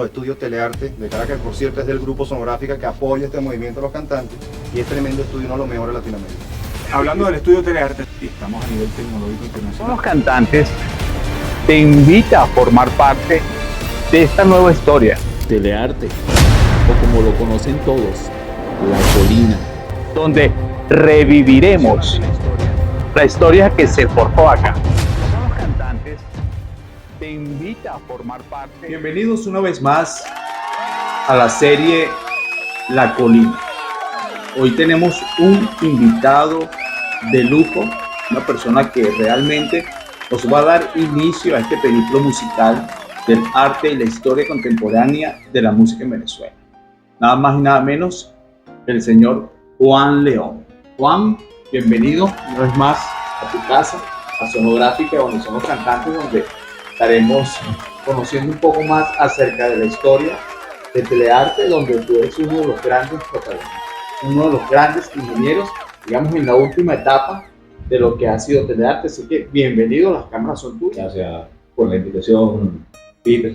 los estudios Telearte de Caracas, por cierto es del grupo Sonográfica que apoya este movimiento de los cantantes y es tremendo estudio, uno de los mejores de Latinoamérica. Hablando del estudio Telearte, estamos a nivel tecnológico internacional. Somos Cantantes te invita a formar parte de esta nueva historia. Telearte, o como lo conocen todos, La Colina, donde reviviremos la historia que se forjó acá. Somos Cantantes te invita a formar parte. Bienvenidos una vez más a la serie La Colina. Hoy tenemos un invitado de lujo, una persona que realmente nos va a dar inicio a este periplo musical del arte y la historia contemporánea de la música en Venezuela. Nada más y nada menos el señor Juan León. Juan, bienvenido una vez más a tu casa, a Sonográfica, donde somos cantantes, donde estaremos conociendo un poco más acerca de la historia de Telearte, donde tú eres uno de los grandes protagonistas, uno de los grandes ingenieros, digamos, en la última etapa de lo que ha sido Telearte. Así que bienvenido, las cámaras son tuyas. Gracias por la invitación, Peter.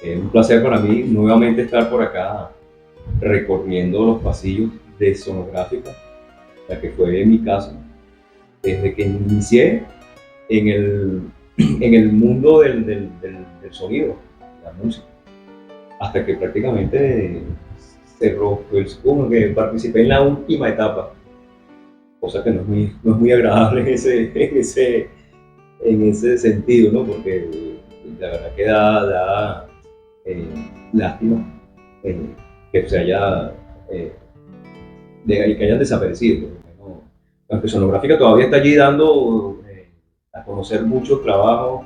Es un placer para mí nuevamente estar por acá recorriendo los pasillos de Sonográfica, la que fue mi casa, desde que inicié en el mundo del sonido, la música, hasta que prácticamente cerró, pues, como que participé en la última etapa, cosa que no es muy agradable en ese sentido, ¿no? Porque la verdad que da lástima que se haya que hayan desaparecido. ¿No? Aunque Sonográfica todavía está allí dando a conocer mucho trabajo,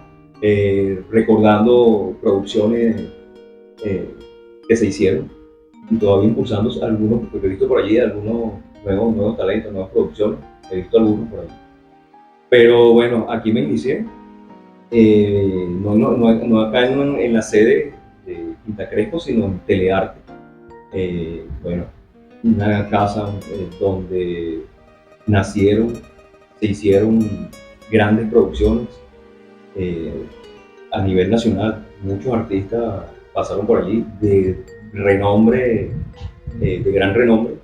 recordando producciones que se hicieron y todavía impulsando algunos, porque he visto por allí algunos nuevos talentos, nuevas producciones, he visto algunos por allí. Pero bueno, aquí me inicié, no acá en la sede de Quinta Crespo, sino en Telearte. Bueno, una casa donde se hicieron grandes producciones a nivel nacional. Muchos artistas pasaron por allí de renombre, de gran renombre,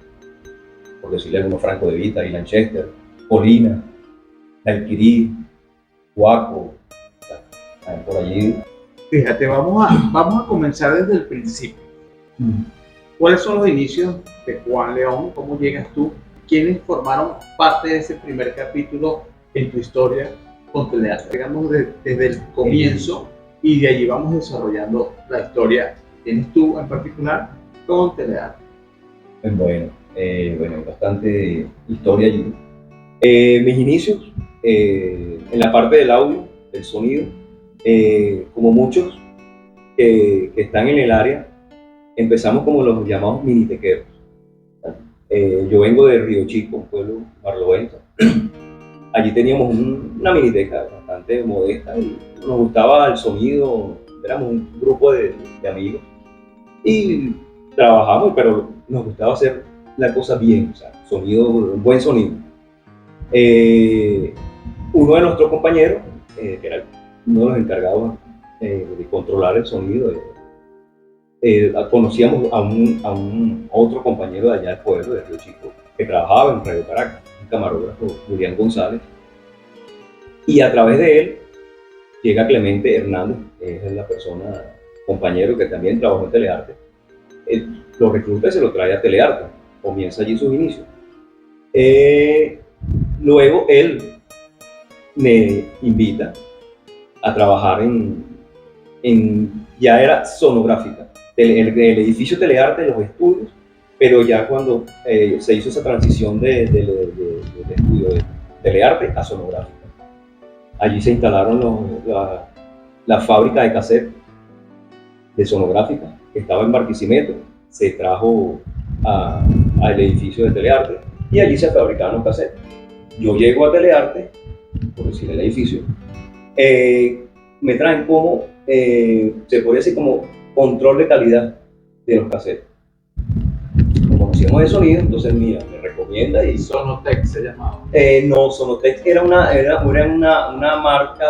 por decirle algunos: Franco De Vita, Ilan Chester, Polina, Alquirí, Guaco, por allí. Fíjate, vamos a comenzar desde el principio. ¿Cuáles son los inicios de Juan León? ¿Cómo llegas tú? ¿Quiénes formaron parte de ese primer capítulo en tu historia con Telearte? Digamos desde el comienzo y de allí vamos desarrollando la historia. ¿Tienes tú en particular con Telearte? Bueno, bastante historia allí. Mis inicios en la parte del audio, del sonido, como muchos que están en el área, empezamos como los llamados minitequeros. Yo vengo de Río Chico, un pueblo barlovento. Allí teníamos una miniteca bastante modesta y nos gustaba el sonido. Éramos un grupo de amigos y trabajamos, pero nos gustaba hacer la cosa bien, o sea, buen sonido. Uno de nuestros compañeros, que era uno de los encargados de controlar el sonido, conocíamos a un otro compañero de allá del pueblo, de Río Chico, que trabajaba en Radio Caracas, un camarógrafo, Julián González, y a través de él llega Clemente Hernández, que es la persona, compañero que también trabajó en Telearte. Él lo recluta y se lo trae a Telearte, comienza allí sus inicios. Luego él me invita a trabajar ya era Sonográfica, el edificio Telearte, los estudios, pero ya cuando se hizo esa transición del estudio de Telearte a Sonográfica. Allí se instalaron la fábrica de cassette de Sonográfica, que estaba en Barquisimeto, se trajo al edificio de Telearte y allí se fabricaban los cassettes. Yo llego a Telearte, por decir el edificio, me traen como, se podría decir como control de calidad de los cassettes. Como conocíamos de sonido, entonces mira, me recomienda y... Sonotec se llamaba. No, Sonotec era una marca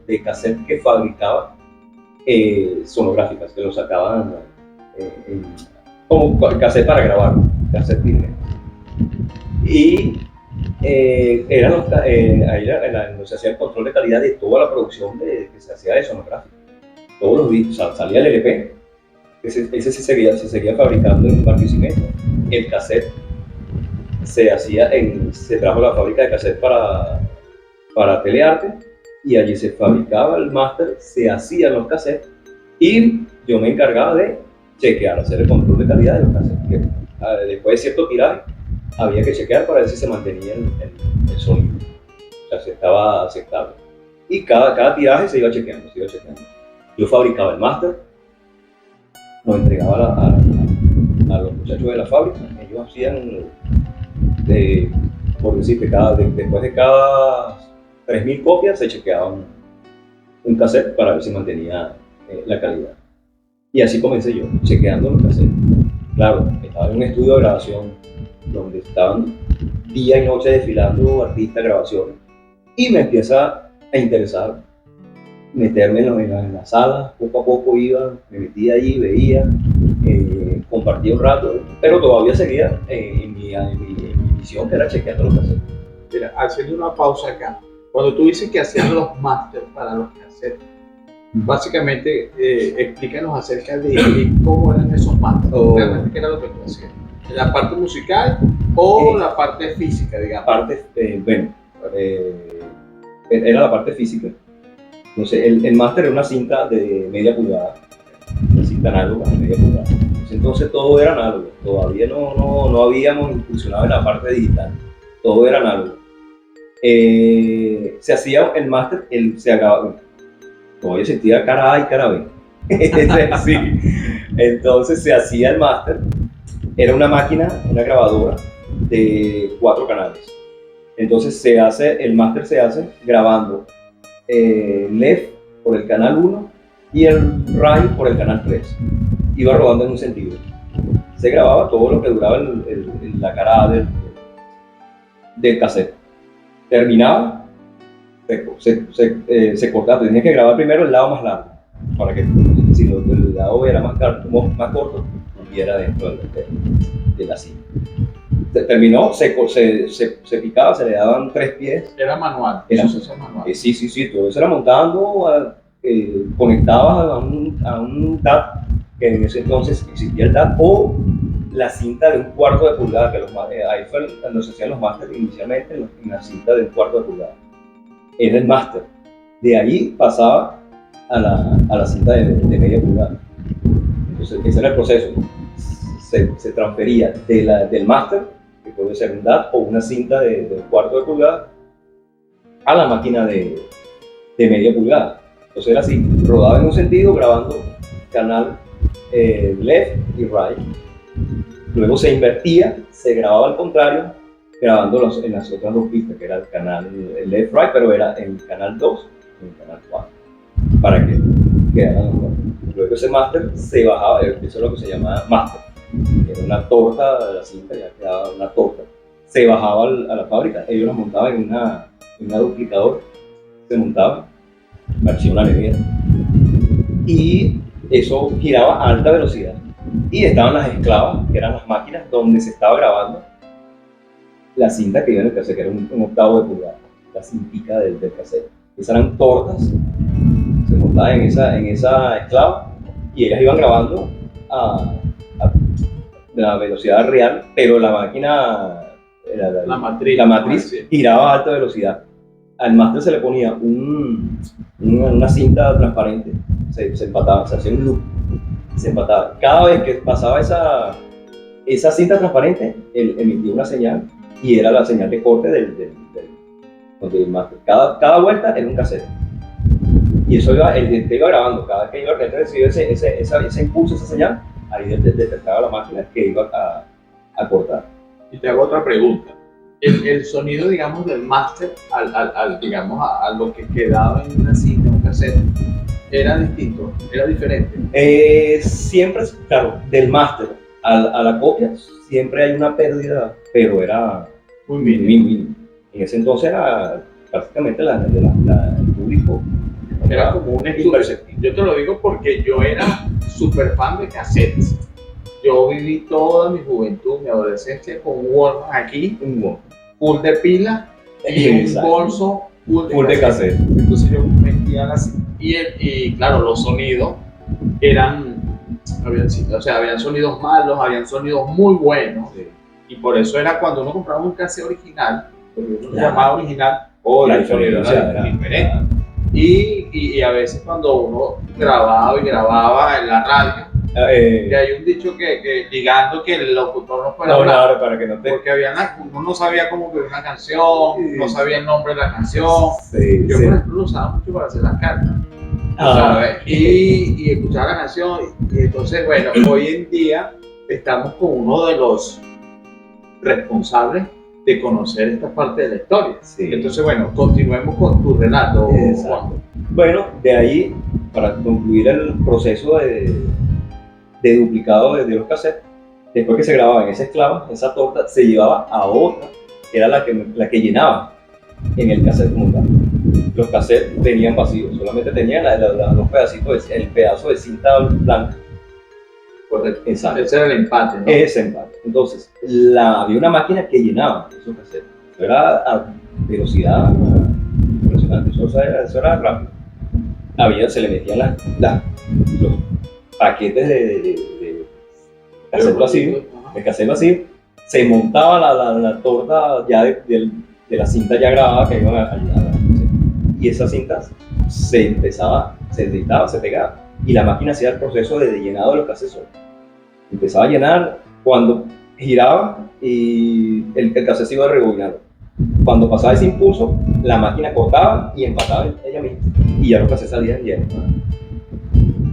de cassette que fabricaba sonográficas que lo sacaban como cassette para grabar, cassette virgen. Y eran ahí era donde se hacía el control de calidad de toda la producción que se hacía de sonográfica. Todos los días salía el LP, ese se seguía fabricando en Barquisimeto. El cassette se trajo a la fábrica de cassette para Telearte, y allí se fabricaba el máster, se hacían los cassettes, y yo me encargaba de chequear, hacer el control de calidad de los cassettes. Después de cierto tiraje, había que chequear para ver si se mantenía el sonido, o sea, si estaba aceptable. Y cada tiraje se iba chequeando. Yo fabricaba el máster, lo entregaba a los muchachos de la fábrica. Ellos hacían, por decirte, después de cada 3.000 copias se chequeaba un cassette para ver si mantenía la calidad. Y así comencé yo, chequeando los cassettes. Claro, estaba en un estudio de grabación donde estaban día y noche desfilando artistas, grabaciones, y me empieza a interesar meterme en las salas. Poco a poco me metía allí, veía, compartía un rato, pero todavía seguía en mi misión, que era chequeando los cassettes. Mira, haciendo una pausa acá, cuando tú dices que hacían los masters para los cassettes, básicamente explícanos acerca de cómo eran esos masters, realmente qué era lo que tú hacías, la parte musical o la parte física, digamos. Era la parte física. No sé, el máster era una cinta de media pulgada, una cinta análoga de media pulgada. Entonces todo era análogo, todavía no habíamos incursionado en la parte digital, todo era análogo. Se hacía el máster, se acababa, todavía existía cara A y cara B. Sí. Entonces se hacía el máster, era una máquina, una grabadora de 4 canales. Entonces el máster se hace grabando left por el canal 1 y el right por el canal 3. Iba rodando en un sentido. Se grababa todo lo que duraba la cara A del cassette. Terminaba, se cortaba. Tenía que grabar primero el lado más largo, para que si el lado era más corto, viera dentro de la cinta. Terminó, se picaba, se le daban 3 pies. Era manual. Eso se hacía manual. Sí, todo eso era montando, conectabas a un DAT, que en ese entonces existía el DAT, o la cinta de 1/4 de pulgada, que ahí fue cuando se hacían los máster inicialmente, en la cinta de 1/4 de pulgada. Era el máster. De ahí pasaba a la cinta de media pulgada. Entonces ese era el proceso. Se transfería del máster, que puede ser un DAT o una cinta de 1/4 de pulgada, a la máquina de media pulgada. Entonces era así, rodaba en un sentido, grabando canal left y right. Luego se invertía, se grababa al contrario, grabando en las otras 2 pistas, que era el canal left right, pero era el canal 2 y el canal 4, para que quedaran los 4. Luego ese máster se bajaba, eso es lo que se llama máster. Era una torta de la cinta, ya quedaba una torta. Se bajaba a la fábrica, ellos la montaban en una duplicadora, se montaba, parecía una nevera, y eso giraba a alta velocidad. Y estaban las esclavas, que eran las máquinas donde se estaba grabando la cinta que iba en el cassette, que era un 1/8 de pulgada, la cintica del cassette. Esas eran tortas, se montaban en esa esclava, y ellas iban grabando a la velocidad real, pero la máquina, la matriz giraba a alta velocidad. Al máster se le ponía una cinta transparente, se empataba, se hacía un loop, se empataba. Cada vez que pasaba esa cinta transparente, él emitía una señal, y era la señal de corte del máster. Cada vuelta era un cassette. Y eso el iba grabando. Cada vez que iba a recibir ese impulso, esa señal, ahí detectaba la máquina que iba a cortar. Y te hago otra pregunta. El sonido, digamos, del máster digamos, a lo que quedaba en una cinta, un cassette, ¿era distinto? ¿Era diferente? Siempre, claro, del máster a la copia, siempre hay una pérdida, pero era muy mínimo. En ese entonces era prácticamente el público Era como un estudio. Imperceptible. Yo te lo digo porque yo era súper fan de cassettes. Yo viví toda mi juventud, mi adolescencia con un Walkman aquí, full de pila y un Exacto. bolso Full de cassette. Entonces yo metía las... Y claro, los sonidos eran... habían sonidos malos, habían sonidos muy buenos. Sí. Y por eso era cuando uno compraba un cassette original, porque uno Claro. llamaba original, o La el sonido diferencia era era diferente. Y a veces cuando uno grababa en la radio, que hay un dicho que ligando que el locutor no puede no, hablar, claro, para que no te... porque uno no sabía cómo que una canción, no sabía el nombre de la canción. Sí, Yo, sí. por ejemplo, lo usaba mucho para hacer las cartas, Ah. ¿sabes? Y escuchaba la canción. Y entonces, bueno, hoy en día estamos con uno de los responsables de conocer esta parte de la historia. Sí. Entonces, bueno, continuemos con tu relato, Exacto. Juan. Bueno, de ahí, para concluir el proceso de duplicado de los cassettes, después que se grababa en esa esclava, esa torta se llevaba a otra, que era la que llenaba en el cassette como tal. Los cassettes venían vacíos, solamente tenían los pedacitos, el pedazo de cinta blanca. Correcto. Exacto. Ese era el empate, ¿no? Ese empate. Entonces, había una máquina que llenaba esos cassettes. Eso era a velocidad impresionante, eso era rápido. Se le metían los paquetes de cassette vacío, de cassette vacío, se montaba la torta ya de la cinta ya grabada que iban a llenar. Y esas cintas se editaba, se pegaba. Y la máquina hacía el proceso de llenado de los cassettes. Empezaba a llenar cuando giraba y el cassette se iba rebobinando. Cuando pasaba ese impulso, la máquina cortaba y empataba ella misma. Y ya los cassettes salían llenos.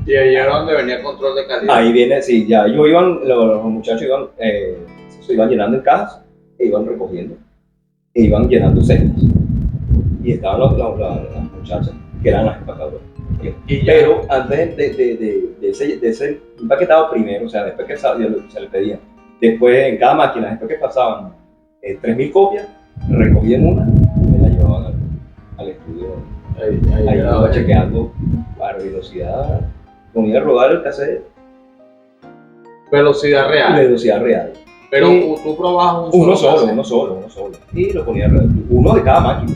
Y ahí era donde venía el control de calidad. Ahí viene, sí, ya los muchachos se iban llenando en cajas e iban recogiendo. E iban llenando celdas. Y estaban las muchachas, que eran las empaquetadoras. Pero antes de ese empaquetado primero, o sea, después que se le pedía, después en cada máquina, después que pasaban 3.000 copias, recogían una y me la llevaban al estudio. Ahí estaba chequeando a velocidad, ponía a rodar el cassette Velocidad y real. velocidad real. Pero Y tú probabas uno cassette. solo. Y lo ponía a rodar, uno de cada máquina.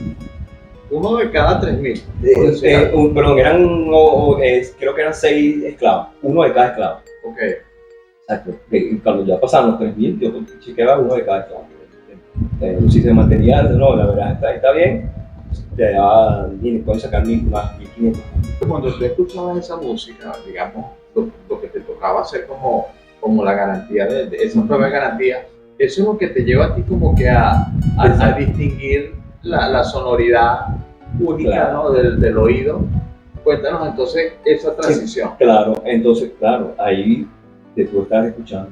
Uno de cada 3.000. Perdón, creo que eran 6 esclavos, uno de cada esclavo. Ok. Exacto. Cuando ya pasaron los 3.000, yo chequeaba uno de cada esclavo. Si se mantenía, no, la verdad está bien, ya pueden sacar 1.500. Cuando tú escuchabas esa música, digamos, lo que te tocaba hacer como la garantía, de esa prueba de garantía, eso es lo que te lleva a ti como que a distinguir la sonoridad única, Claro. ¿no? del oído. Cuéntanos entonces esa transición. Claro, entonces, ahí de tú estás escuchando,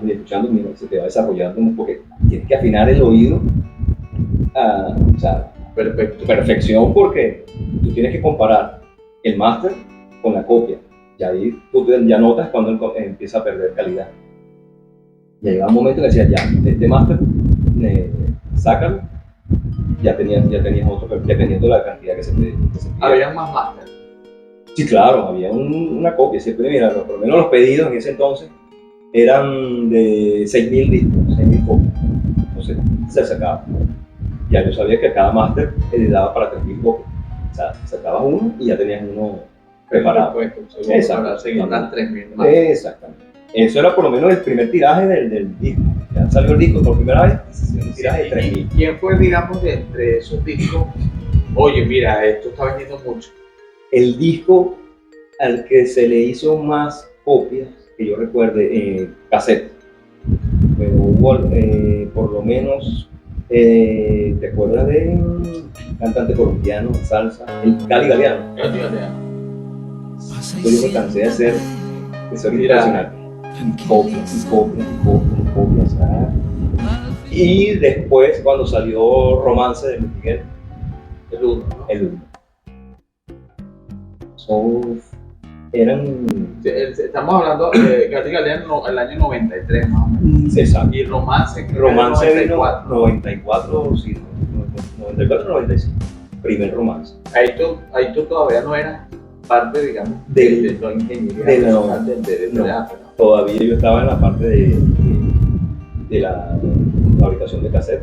mira, se te va desarrollando porque tienes que afinar el oído o sea, Perfecto. perfección, porque tú tienes que comparar el máster con la copia. Y ahí tú ya notas cuando empieza a perder calidad. Y llegaba un momento que decías, ya, este máster, sácalo, ya tenías otro, pero dependiendo de la cantidad que se pide. Había más máster. Sí, claro, había una copia. Siempre, mira, por lo menos los pedidos en ese entonces eran de 6.000 discos, 6.000 copias. Entonces se sacaba. Ya yo sabía que cada máster le daba para 3.000 copias. O sea, sacabas uno y ya tenías uno preparado. Exacto. Para seguir las 3.000 más. Exactamente. Eso era por lo menos el primer tiraje del disco. Ya salió el disco por primera vez, un tiraje de 3.000. ¿Quién fue, digamos, de entre esos discos? Oye, mira, esto está vendiendo mucho. El disco al que se le hizo más copias, que yo recuerde, cassette. Pero hubo por lo menos, ¿te acuerdas de un cantante colombiano de salsa? El Cali Galeano. Yo me cansé de ser impresionante. Copias. Y después, cuando salió Romance de Luis Miguel, El uno, ¿no? el uno. Eran. Estamos hablando de Cali Galeano el año 93 más o menos. Exacto. Y Romance, creo que Romance en el vino 94. 94, sí, 94, 95. Primer Romance. Ahí tú todavía no eras parte, digamos, de la ingeniería de la- personal del no. teatro, ¿no? Todavía yo estaba en la parte de la fabricación de cassette,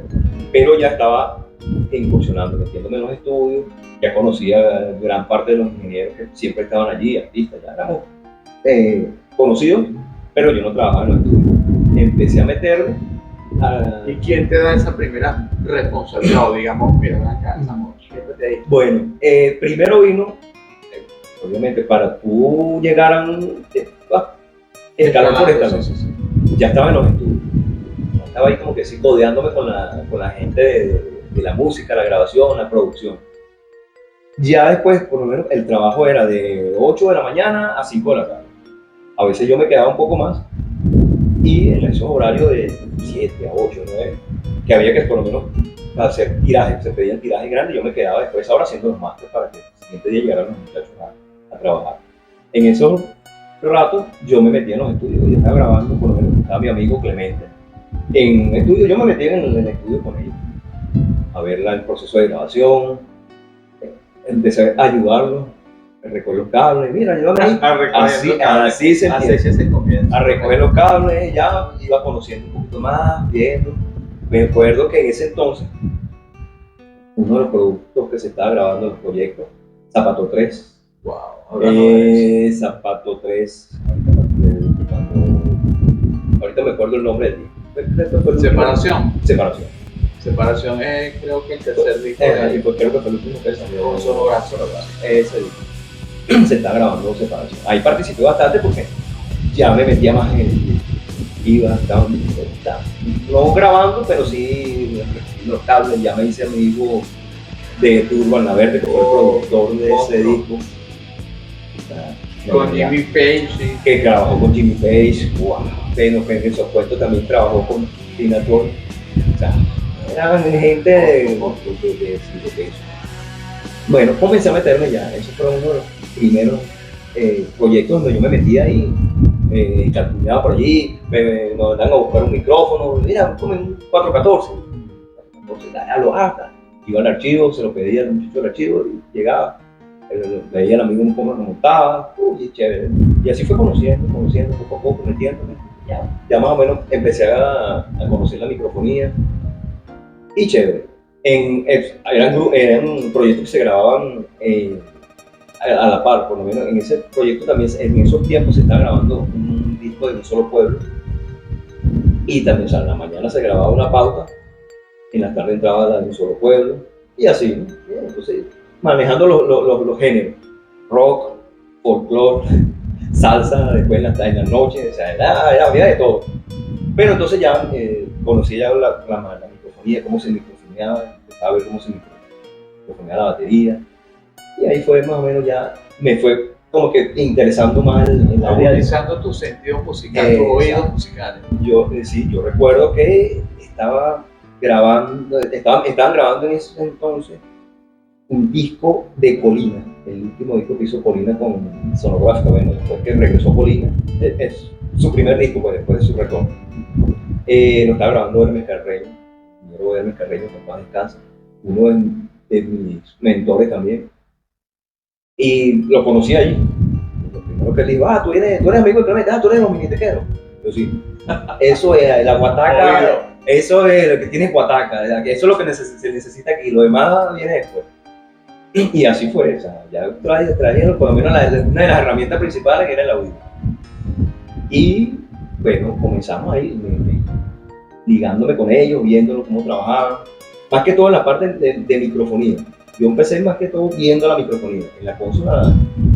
pero ya estaba incursionando, metiéndome en los estudios, ya conocía gran parte de los ingenieros que siempre estaban allí, artistas, ya éramos conocidos, pero yo no trabajaba en los estudios. Empecé a meterme a... ¿Y quién te da esa primera responsabilidad? O digamos, mira, ven acá, estamos, siéntate ahí. Bueno, primero vino, obviamente, para tú llegar a un escalón por escalón. Sí. Ya estaba en los estudios. Estaba ahí como que sí, codeándome con la gente de la música, la grabación, la producción. Ya después, por lo menos, el trabajo era de 8 de la mañana a 5 de la tarde. A veces yo me quedaba un poco más y en esos horarios de 7 a 8, 9, que había que por lo menos hacer tirajes, se pedían tirajes grandes, yo me quedaba después ahora haciendo los másteres para que el siguiente día llegaran los muchachos a trabajar. En esos ratos yo me metía en los estudios, yo estaba grabando, por lo menos estaba mi amigo Clemente en estudio, yo me metía en el estudio con ellos a ver el proceso de grabación, empecé a ayudarlos, a recoger los cables, mira, ayúdame ahí. Así se empieza. Así se comienza. A recoger los cables, ya iba conociendo un poquito más, viendo. Me acuerdo que en ese entonces, uno de los productos que se estaba grabando en el proyecto, Zapato 3. Wow, hablando de eso. Zapato 3, ahorita me acuerdo el nombre del disco. Separación. Separación. Es, creo que el tercer disco. Y pues creo que fue el último que salió. Un solo brazo, Ese disco. Se está grabando Separación. Ahí participé bastante porque ya me metía más en el... estaba no grabando, pero sí los cables. Ya me hice amigo de Turbo Alnaverde, que fue el productor de ese disco. Con Jimmy Page, sí. Que trabajó con Jimmy Page, bueno, que en su puesto también trabajó con Tina Turner. O sea, eran gente de eso. Bueno, comencé a meterme ya, eso fue uno de los primeros proyectos donde yo me metía ahí, calculaba por allí, me mandaban a buscar un micrófono, mira, come un 414, ya lo hasta, iba al archivo, se lo pedía al muchacho del archivo y llegaba, veía al amigo cómo lo montaba, y chévere, y así fue conociendo poco a poco, metiéndome, ya más o menos empecé a conocer la microfonía, y chévere. Eran proyectos que se grababan a la par, por lo menos en ese proyecto también, en esos tiempos se estaba grabando un disco de Un Solo Pueblo, y también, o sea, en la mañana se grababa una pauta, en la tarde entraba la de Un Solo Pueblo, y así, ¿no? Entonces, manejando los géneros, rock, folclore, salsa, después en la noche, o sea, había de todo. Pero entonces ya conocí ya la microfonía, cómo se microfoneaba, empezaba a ver cómo se microfoneaba la batería, y ahí fue más o menos ya, me fue como que interesando más el área de... Agudizando tus sentidos musicales, tus oídos musicales. Yo recuerdo que estaban grabando en ese entonces un disco de Colina, el último disco que hizo Colina con Sonográfica, bueno, después que regresó Colina, es su primer disco, pues, después de su retorno. Lo estaba grabando Hermes Carreño, el Hermes Carreño, que más descansa, uno de mis mentores también, y lo conocí allí. Lo primero que le digo, tú eres amigo de Clemente, tú eres los minitequeros. Yo sí, eso es la guataca, eso es lo que tiene guataca, eso es lo que se necesita aquí, lo demás viene después. Y así fue, o sea, ya trajeron por lo menos una de las herramientas principales que era el audio. Y bueno, comenzamos ahí, ligándome con ellos, viéndolo cómo trabajaban, más que todo en la parte de microfonía. Yo empecé más que todo viendo la microfonía. En la consola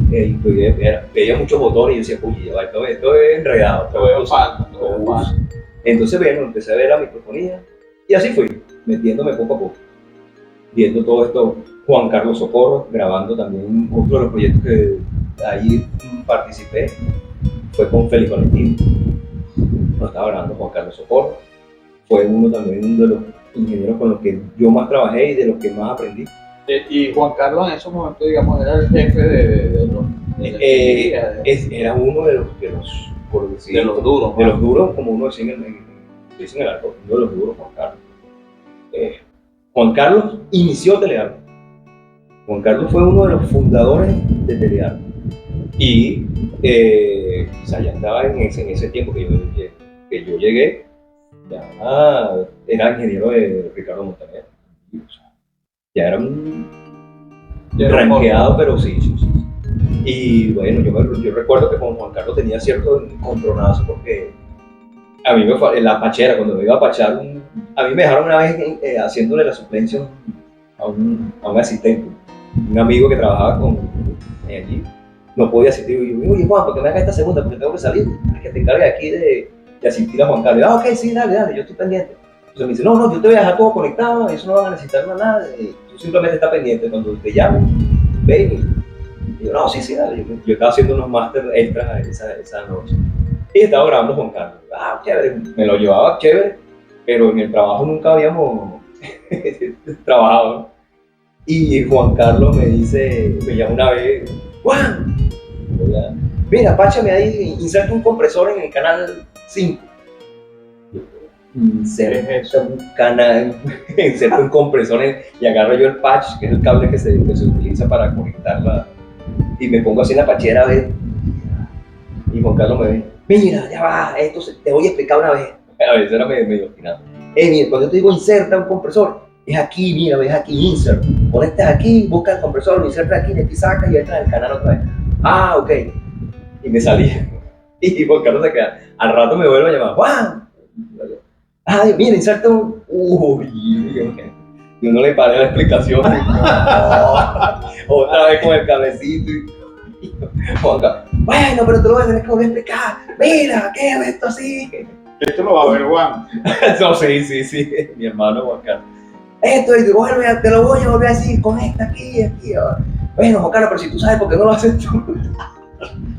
veía muchos botones y yo decía, uy, esto es enredado, todo es falta. Entonces, bueno, empecé a ver la microfonía y así fui, metiéndome poco a poco, viendo todo esto. Juan Carlos Socorro, grabando también otro de los proyectos que ahí participé, fue con Félix Valentín, lo estaba grabando Juan Carlos Socorro, fue uno también de los ingenieros con los que yo más trabajé y de los que más aprendí. Y Juan Carlos en esos momentos, digamos, era el jefe de los... Era uno de los por decir, de los duros. De los duros, como uno decía en el arco, uno de los duros, Juan Carlos. Juan Carlos inició Telearte. Juan Carlos fue uno de los fundadores de Telearte. Y o sea, ya estaba en ese tiempo que yo llegué, ya era ingeniero de Ricardo Montaner. Y, o sea, ya era un ranqueado, pero sí. Y bueno, yo recuerdo que con Juan Carlos tenía cierto encontronazo porque a mí en la pachera, cuando me iba a pachar, a mí me dejaron una vez haciéndole la suplencia a un asistente, un amigo que trabajaba allí. No podía asistir. Y yo, oye Juan, ¿por qué me hagas esta segunda? Porque tengo que salir. Es que te encargue aquí de asistir a Juan Carlos. Ok, sí, dale, yo estoy pendiente. Entonces me dice, no, yo te voy a dejar todo conectado, eso no van a necesitar nada. Tú simplemente estás pendiente. Cuando te llamo, ven. Y yo, no, sí, dale. Yo estaba haciendo unos máster extras esa noche. Y estaba grabando Juan Carlos. Chévere. Me lo llevaba chévere, pero en el trabajo nunca habíamos trabajado, ¿no? Y Juan Carlos me llama una vez, Juan, mira, páchame ahí, inserta un compresor en el canal 5. Inserta un compresor y agarro yo el patch, que es el cable que se utiliza para conectarla, y me pongo así en la pachera a ver. Y Juan Carlos me ve, mira, ya va, esto te voy a explicar una vez. A veces era medio obstinado. Mira, cuando yo te digo inserta un compresor, es aquí, mira, ves aquí, insert. Conectas aquí, busca el compresor, lo insertas aquí, de aquí sacas y entras en el canal otra vez. Ok. Y me salí. Y Juan Carlos se queda. Al rato me vuelve a llamar, Juan. Mira, inserta un. Y uno le paré la explicación. Otra vez con el cablecito. Juan Carlos, bueno, pero tú lo vas a tener que volver a explicar. Mira, ¿qué es esto así? Esto lo va a ver Juan. No, sí. Mi hermano Juan Carlos. Esto, y te lo voy a volver a decir, conecta aquí. Bueno, Juan Carlos, pero si tú sabes por qué no lo haces tú.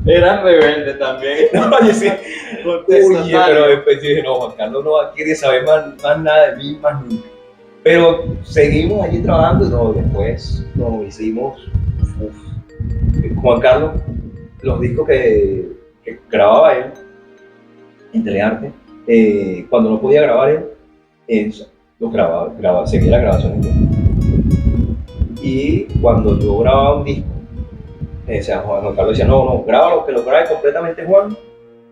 Eran rebeldes también. No, yo sí. Oye, pero después dije, no, Juan Carlos no quiere saber más nada de mí, más nunca. Pero seguimos allí trabajando y no, después nos hicimos. Juan Carlos, los discos que grababa él en Telearte, cuando no podía grabar él, los grababa, seguía la grabación. Y cuando yo grababa un disco, Juan Carlos decía, no, grábalo, que lo grabe completamente Juan,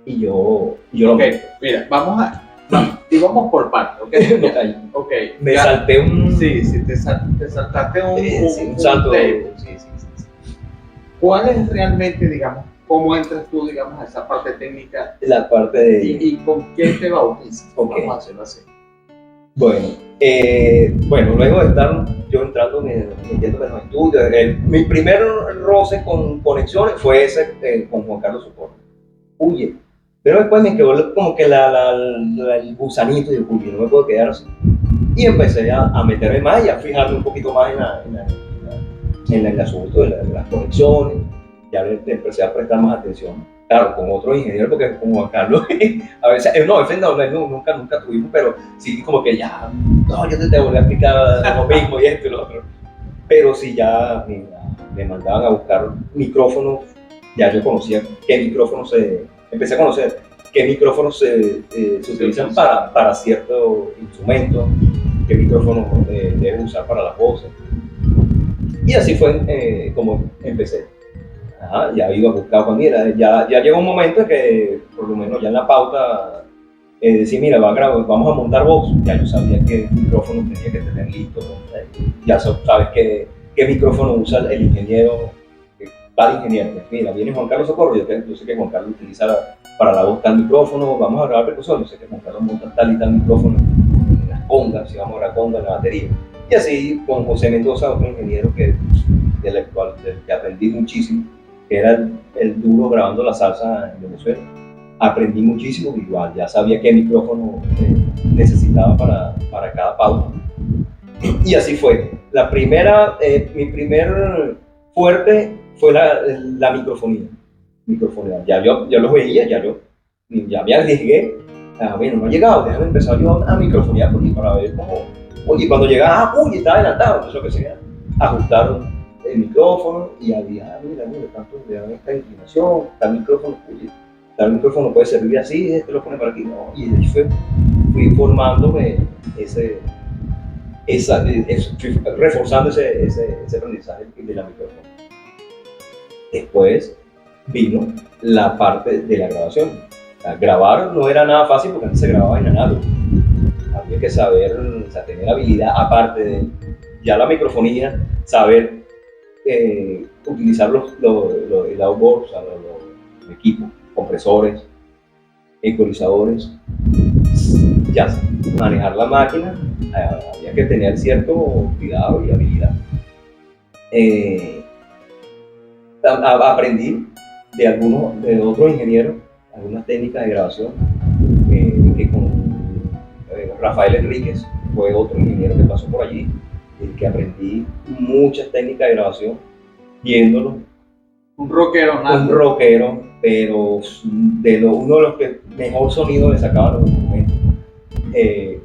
y yo Ok, mira, vamos por partes, ¿ok? Me salté un... Sí, te saltaste un salto. Sí. ¿Cuál es realmente, digamos, cómo entras tú, digamos, a esa parte técnica? La parte de... ¿Y con quién te bautizas? Okay. Vamos a hacerlo así. Bueno, luego de estar yo entrando metiéndome en los estudios, mi primer roce con conexiones fue ese con Juan Carlos Socorro. Pero después me quedó como que el gusanito de uy, no me puedo quedar así. Y empecé a meterme más y a fijarme un poquito más en el asunto de las conexiones. Ya le empecé a prestar más atención. Claro, con otro ingeniero, porque con Juan Carlos, a veces, nunca tuvimos, pero sí como que ya, no, yo te voy a explicar lo mismo y esto y lo otro. Pero sí ya me mandaban a buscar micrófonos, ya yo conocía qué micrófonos empecé a conocer qué micrófonos se utilizan para ciertos instrumentos, qué micrófonos deben usar para las voces. Y así fue como empecé. Ya iba a buscar, mira, ya llegó un momento en que, por lo menos ya en la pauta, decir, mira, vamos a montar voz. Ya yo sabía qué micrófono tenía que tener listo, ¿no? Ya sabes qué micrófono usa el ingeniero, tal ingeniero. Mira, viene Juan Carlos Socorro, yo sé que Juan Carlos utiliza para la voz tal micrófono, vamos a grabar percusión, yo sé que Juan Carlos monta tal y tal micrófono en las congas, si vamos a grabar congas en la batería. Y así con José Mendoza, otro ingeniero del cual aprendí muchísimo, que era el duro grabando la salsa en Venezuela. Aprendí muchísimo, igual ya sabía qué micrófono necesitaba para cada pauta. Y así fue. Mi primer fuerte fue la microfonía. Ya yo los veía, ya me arriesgué. Bueno, no ha llegado, déjame empezar yo a microfonear para ver cómo. Oye, cuando llegaba, está adelantado, entonces lo que sea, ajustaron el micrófono y había, mira, tanto le dan esta inclinación, tal micrófono puede servir así, lo pone para aquí, no, y ahí fui formándome reforzando ese aprendizaje de la microfonía. Después vino la parte de la grabación. O sea, grabar no era nada fácil porque antes se grababa en análogo. Había que saber, o sea, tener habilidad aparte de ya la microfonía, saber utilizar el outboard, o sea, los equipos, compresores, ecualizadores, ya manejar la máquina, había que tener cierto cuidado y habilidad. Aprendí de otros ingenieros algunas técnicas de grabación, que con Rafael Enríquez fue otro ingeniero que pasó por allí, que aprendí muchas técnicas de grabación viéndolo. Un rockero, nada. Un rockero, pero uno de los que mejor sonido le sacaba los documentos,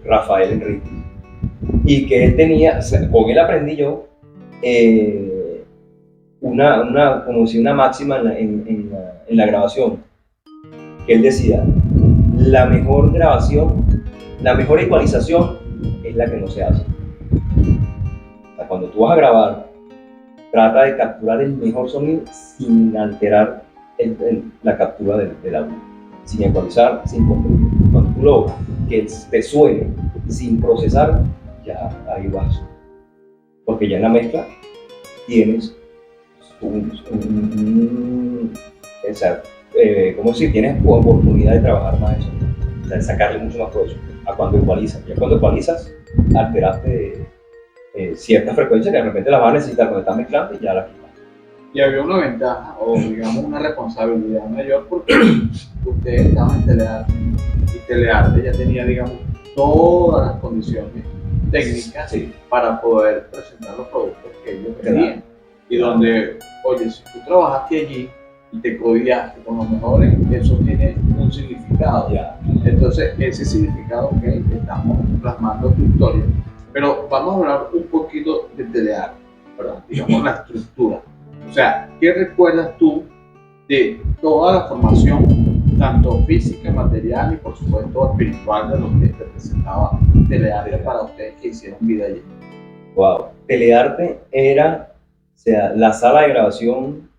Rafael Enríquez. Y que él tenía, o sea, con él aprendí yo como si una máxima en la grabación, que él decía, la mejor grabación, la mejor ecualización es la que no se hace. O sea, cuando tú vas a grabar, trata de capturar el mejor sonido sin alterar la captura del audio, sin ecualizar, sin comprimir. Cuando tú logras que te suene sin procesar, ya ahí vas. Porque ya en la mezcla tienes o sea, como si tienes oportunidad de trabajar más eso, o sea, de sacarle mucho más provecho a cuando ecualizas. Ya cuando ecualizas, alteraste ciertas frecuencias que de repente las vas a necesitar cuando estás mezclando y ya las quitas. Y había una ventaja, o digamos una responsabilidad mayor, porque ustedes estaban en Telearte, y Telearte ya tenía, digamos, todas las condiciones técnicas, sí, para poder presentar los productos que ellos Claro. querían. Y donde, oye, si tú trabajaste allí y te codiaste con los mejores, eso tiene un significado. ya. Entonces, ese significado que estamos plasmando en tu historia. Pero vamos a hablar un poquito de Telearte, ¿verdad? Digamos la estructura. O sea, ¿qué recuerdas tú de toda la formación, tanto física, material y por supuesto espiritual, de lo que te presentaba Telearte para ustedes que hicieron vida allí? Wow. Telearte era, o sea, la sala de grabación,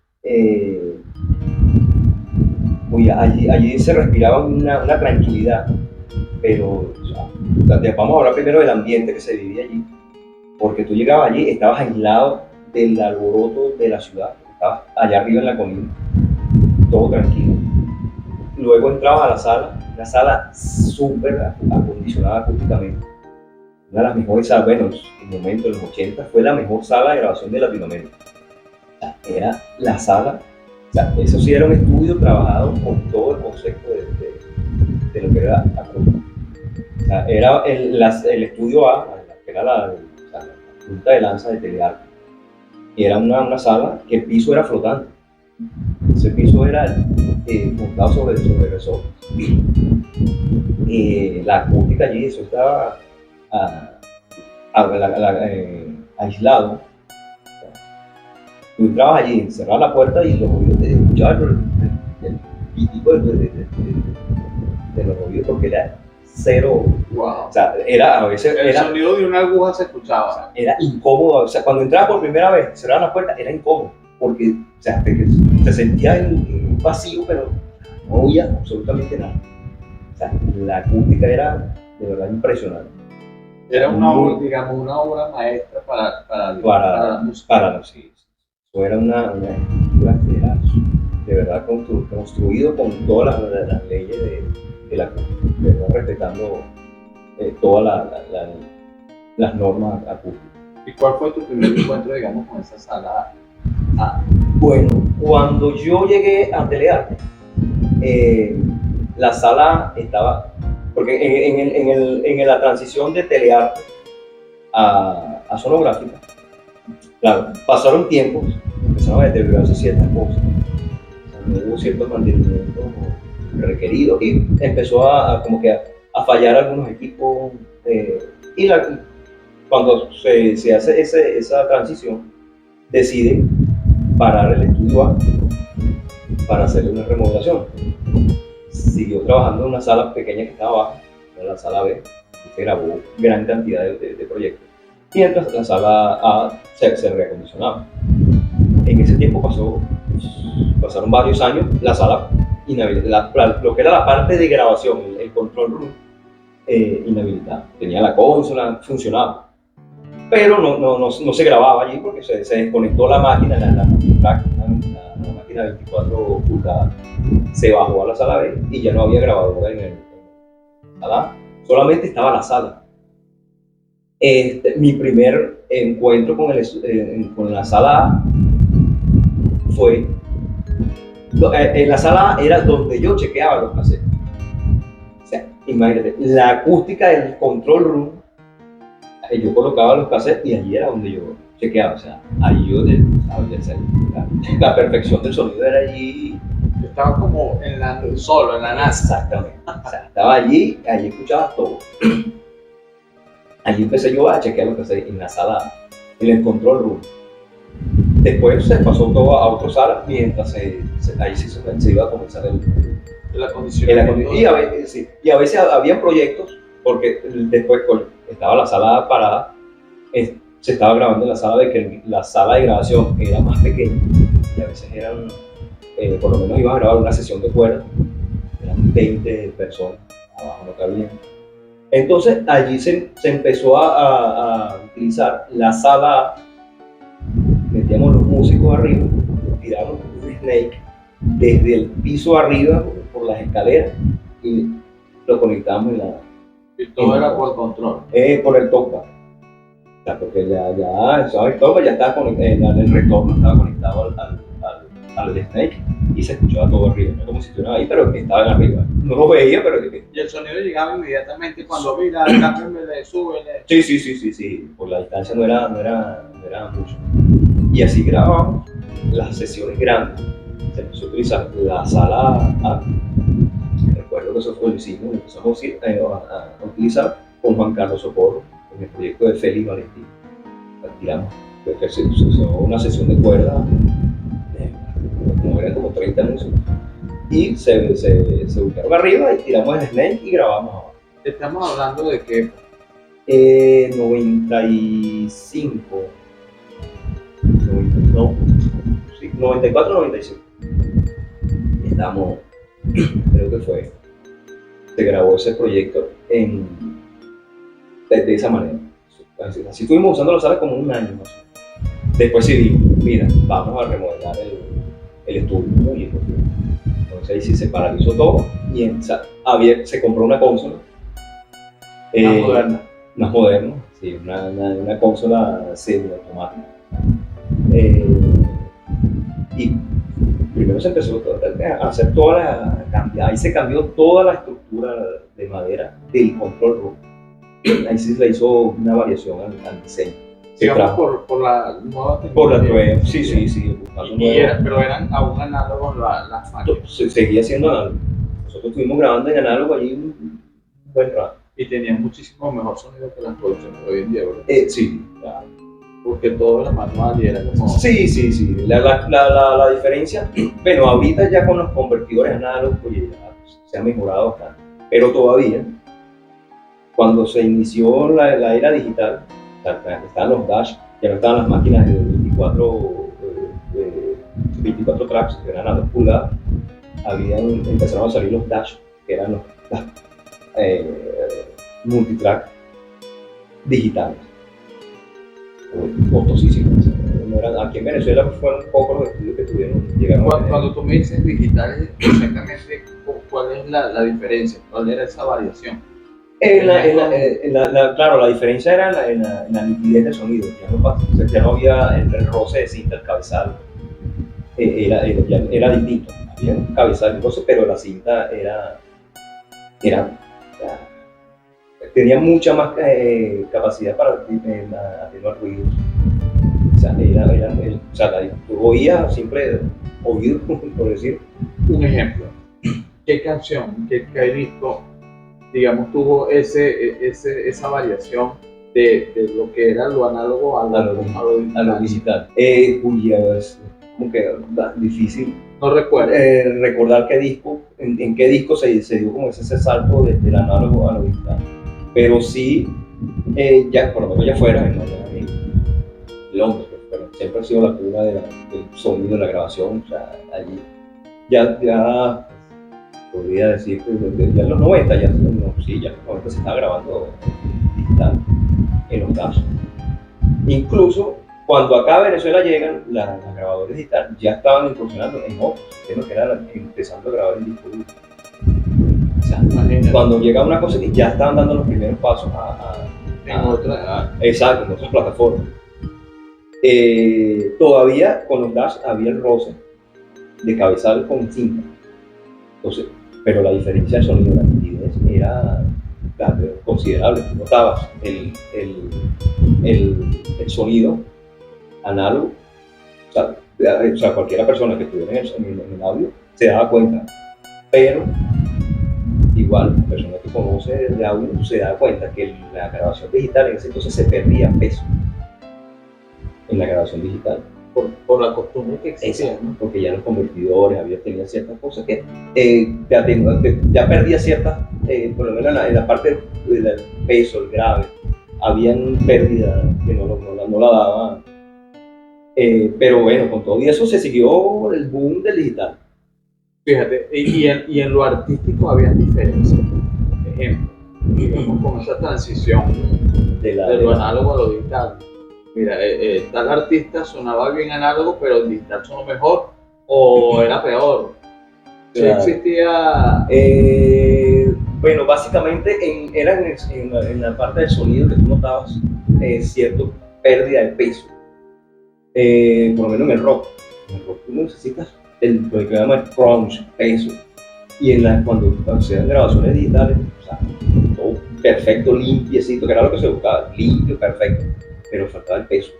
allí se respiraba una tranquilidad, pero o sea, vamos a hablar primero del ambiente que se vivía allí, porque tú llegabas allí, estabas aislado del alboroto de la ciudad, estabas allá arriba en la colina, todo tranquilo. Luego entrabas a la sala, una sala súper acondicionada acústicamente, una de las mejores salas, bueno, en el momento, en los 80, fue la mejor sala de grabación de Latinoamérica. O sea, era la sala, o sea, eso sí era un estudio trabajado con todo el concepto de lo que era acústico. O sea, era el estudio A, que era la punta de lanza de Telearte. Y era una sala que el piso era flotante. Ese piso era montado sobre resortes. La acústica allí, eso estaba aislado. Tú entrabas allí, cerrabas la puerta y los oídos te escuchaban el pitico de los oídos, porque era cero. Wow. O sea, a veces El sonido de una aguja se escuchaba. era incómodo. O sea, cuando entrabas por primera vez, cerrabas la puerta, era incómodo, porque o sea, te sentías en un vacío, pero no oías absolutamente nada. O sea, la acústica era de verdad impresionante. Era una obra, digamos, una obra maestra para la música. Para los sí. Eso era una estructura que era de verdad construido con todas las leyes de la acústica, respetando todas las normas acústicas. ¿Y cuál fue tu primer encuentro, digamos, con esa sala? Bueno, cuando yo llegué a Telearte, la sala estaba, porque en la transición de Telearte a sonográfica, claro, pasaron tiempos, empezaron a deteriorarse ciertas cosas, o sea, no hubo cierto mantenimiento requerido y empezó a fallar algunos equipos, y cuando se hace esa transición, deciden parar el estudio A para hacerle una remodelación. Siguió trabajando en una sala pequeña que estaba abajo, en la sala B, y se grabó gran cantidad de proyectos. mientras la sala A se reacondicionaba. En ese tiempo pasaron varios años, la sala inhabilitada, lo que era la parte de grabación, el control room, inhabilitada. Tenía la consola, funcionaba, pero no se grababa allí porque se desconectó la máquina, la multitrack, la máquina de 24 pulgadas, se bajó a la sala B y ya no había grabadora en la sala A, solamente estaba la sala. Mi primer encuentro con la sala A fue, en la sala A era donde yo chequeaba los cassettes. O sea, imagínate, la acústica del control room, yo colocaba los cassettes y allí era donde yo chequeaba. O sea, ahí yo sabía, la perfección del sonido era allí. Yo estaba como solo en la NASA. Exactamente. O sea, estaba allí escuchaba todo. Allí empecé yo a chequear lo que hacía en la sala, en el control room. Después se pasó todo a otra sala mientras ahí se iba a comenzar el acondicionamiento. Y a veces había proyectos, porque después estaba la sala parada, se estaba grabando en la sala la sala de grabación era más pequeña, y a veces eran, por lo menos iban a grabar una sesión de cuerda, eran 20 personas, abajo no cabían. Entonces allí se empezó a utilizar la sala A, metíamos los músicos arriba, tiramos un snake desde el piso arriba por las escaleras y lo conectamos en la... Y todo era por control. Por el talkback. O sea, porque el talkback ya estaba conectado, el retorno estaba conectado al snake y se escuchaba todo arriba, no como si estuviera ahí, pero que estaban arriba. No lo veía, pero... Y el sonido llegaba inmediatamente cuando mira, cámbiame, súbele. Sí, por la distancia no era mucho. Y así grabamos las sesiones grandes. Se empezó a utilizar la sala A. Recuerdo que eso fue lo hicimos, empezamos a utilizar con Juan Carlos Socorro en el proyecto de Félix Valentín. Tiramos, se usó una sesión de cuerda, como eran como 30 músicos, y se ubicaron arriba y tiramos el snake y grabamos abajo. Estamos hablando de que 95, 94, 95. Estamos, creo que se grabó ese proyecto de esa manera. Así estuvimos usando la sala como un año más o menos. Después sí digo, mira, vamos a remodelar el estudio, muy importante. Entonces ahí sí se paralizó todo y se compró una consola. Más moderna, sí, una consola semiautomática. Y primero se empezó a hacer toda la cantidad, ahí se cambió toda la estructura de madera del control room. Ahí sí se hizo una variación al diseño. Digamos por la nueva tecnología. Por la nueva, sí. Pero eran aún análogos las máquinas. Seguía siendo análogo. Nosotros estuvimos grabando en análogo allí un buen rato. Y tenían muchísimo mejor sonido que las producciones de hoy en día, ¿verdad? Sí, claro. Porque todo era manual y era como... Sí. La diferencia, bueno, ahorita ya con los convertidores análogos pues, se ha mejorado bastante. Pero todavía, cuando se inició la era digital, estaban los dash, ya no estaban las máquinas de 24 tracks, que eran a 2 pulgadas, empezaron a salir los dash, que eran los multitrack digitales. Costosísimos. Aquí en Venezuela fueron pocos los estudios que llegaron. Cuando tú me dices digitales, exactamente cuál es la diferencia, cuál era esa variación. Claro, la diferencia era en la nitidez del sonido. Ya no había el roce de cinta, el cabezal era distinto. Había un cabezal y roce, pero la cinta tenía mucha más capacidad para atenuar ruidos. O sea, tú oías simple oído, por decir. Un ejemplo, ¿qué canción, qué disco, digamos, tuvo esa variación de lo que era lo análogo a lo digital? Es como que difícil. No recuerdo. Recordar en qué disco se dio como ese salto del análogo a lo digital. Pero sí, Ya, por lo menos ya fuera, allá en Londres, pero siempre ha sido la cuna del sonido, de la grabación, o sea, allí ya podría decir que ya en los 90, ya, no, sí, ya en los 90 se estaba grabando digital en los casos. Incluso cuando acá a Venezuela llegan las grabadoras digitales, ya estaban incursionando en otros sistemas que eran empezando a grabar en disco duro. O sea, cuando llega una cosa que ya estaban dando los primeros pasos exacto, en otras plataformas. Todavía con los DAS había el roce de cabezal con cinta. Entonces, pero la diferencia de sonido, la nitidez era considerable. Tú notabas el sonido análogo, o sea, cualquiera persona que estuviera en el audio se daba cuenta, pero igual, la persona que conoce de audio se da cuenta que la grabación digital en ese entonces se perdía peso en la grabación digital. Por la costumbre que existía, ¿no? Porque ya los convertidores tenía ciertas cosas que ya perdía ciertas, por lo menos en la parte del peso, el grave, habían pérdidas que no la daban. Pero bueno, con todo y eso se siguió el boom del digital. Fíjate, y en lo artístico había diferencias. Por ejemplo, digamos con esa transición de lo análogo a lo digital. Mira, tal artista sonaba bien análogo, pero el digital sonó mejor, o era peor. ¿Sí existía? Bueno, básicamente era en la parte del sonido que tú notabas cierta pérdida de peso. Por lo menos en el rock. En el rock tú necesitas lo que llaman el crunch, peso. Y cuando se dan grabaciones digitales, o sea, todo perfecto, limpiecito, que era lo que se buscaba, limpio, perfecto. Pero faltaba el peso.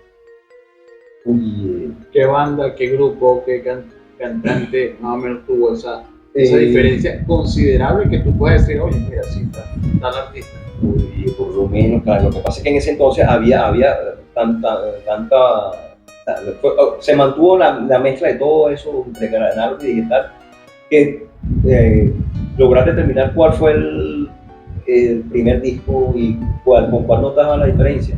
¿Qué banda, qué grupo, qué cantante más o menos tuvo esa diferencia considerable que tú puedes decir, oye, mira, sí, tal artista? Por lo menos, claro, lo que pasa es que en ese entonces había se mantuvo la mezcla de todo eso, entre análogo y digital, que lograr determinar cuál fue el primer disco y con cuál notaba la diferencia.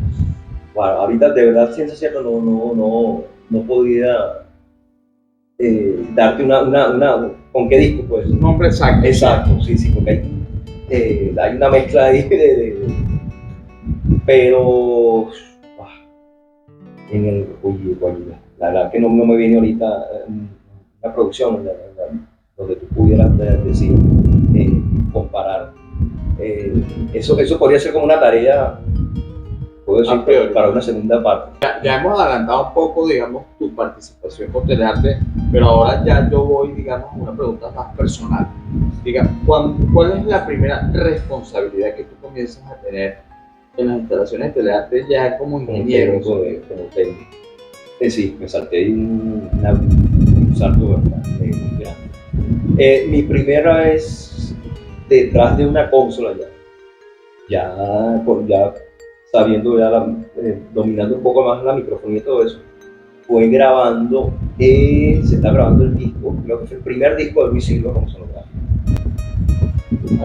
Bueno, ahorita de verdad, ciencia cierta, no podía darte una con qué disco, pues. Un nombre exacto. Exacto, sí, porque hay una mezcla ahí pero la verdad que no me viene ahorita la producción donde tú pudieras decir, comparar. Eso podría ser como una tarea, puedo decir, para una segunda parte. Ya hemos adelantado un poco, digamos, tu participación con Telearte, pero ahora ya yo voy, digamos, a una pregunta más personal. Diga, ¿cuál es la primera responsabilidad que tú comienzas a tener en las instalaciones de Telearte ya como ingeniero? Como técnico. Sí, me salté un salto bastante grande. Mi primera vez detrás de una consola ya sabiendo, dominando un poco más la microfonía y todo eso, fue grabando, se está grabando el disco, creo que fue el primer disco de Luis Silva como sonográfico.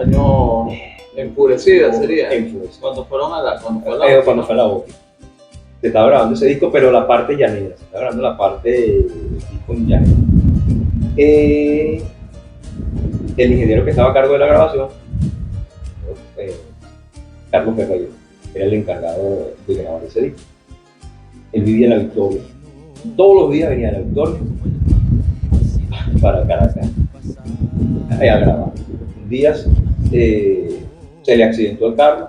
Año Enfurecida sería. Enfurecida. Cuando fue la voz. Se estaba grabando ese disco, pero la parte llanera, se estaba grabando la parte del disco en llanera. El ingeniero que estaba a cargo de la grabación, Carlos Ferreira, era el encargado de grabar ese disco. Él vivía en La Victoria. Todos los días venía a La Victoria para Caracas a grabar. Un día se le accidentó el carro,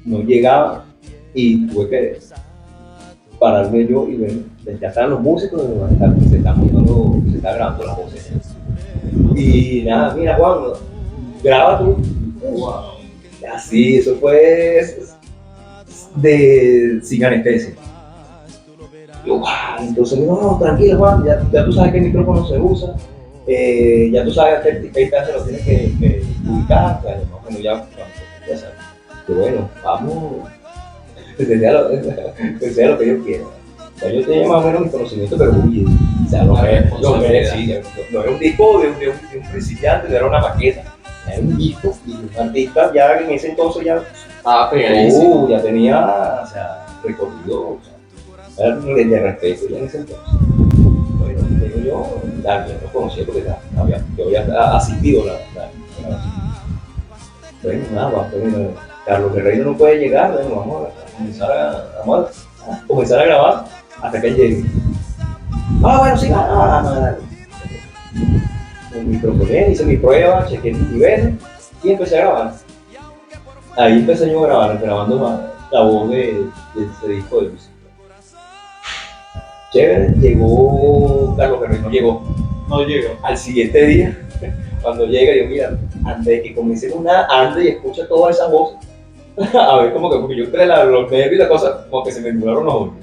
no llegaba y tuve que pararme yo y bueno, ya estaban los músicos, se está grabando las voces. Y nada, mira Juan, graba tú. Wow. Así, eso fue sin anestesia. Yo, wow. Entonces, no, tranquilo Juan, ya tú sabes que el micrófono se usa, ya tú sabes qué distancia lo tienes que ubicar, bueno, ya sabes. Pero bueno, vamos, pensé a lo que yo quiero. O sea, yo tenía más o menos mi conocimiento, pero muy, o sea, no era un disco de un principiante, no era una maqueta, era un disco y un artista ya en ese entonces ya Estaba pegadísimo. Ya tenía, o sea, recorrido, o sea, era de respeto ya en ese entonces. Bueno, digo yo, ya no conocía porque yo había asistido la bueno, nada, bueno, Carlos Guerreiro no puede llegar, bueno, vamos a comenzar a grabar hasta que él llegue. Bueno, sí, dale. Un micrófono, hice mi prueba, chequeé mis niveles y empecé a grabar. Ahí empecé yo grabando la voz de ese disco de música. Chévere, llegó Carlos Guerreiro, no llegó. No llegó. Al siguiente día, cuando llega, yo mira, antes de que comencemos nada, ande y escucha todas esas voces. A ver, como que porque yo entre los nervios y la cosa, como que se me nublaron los ojos.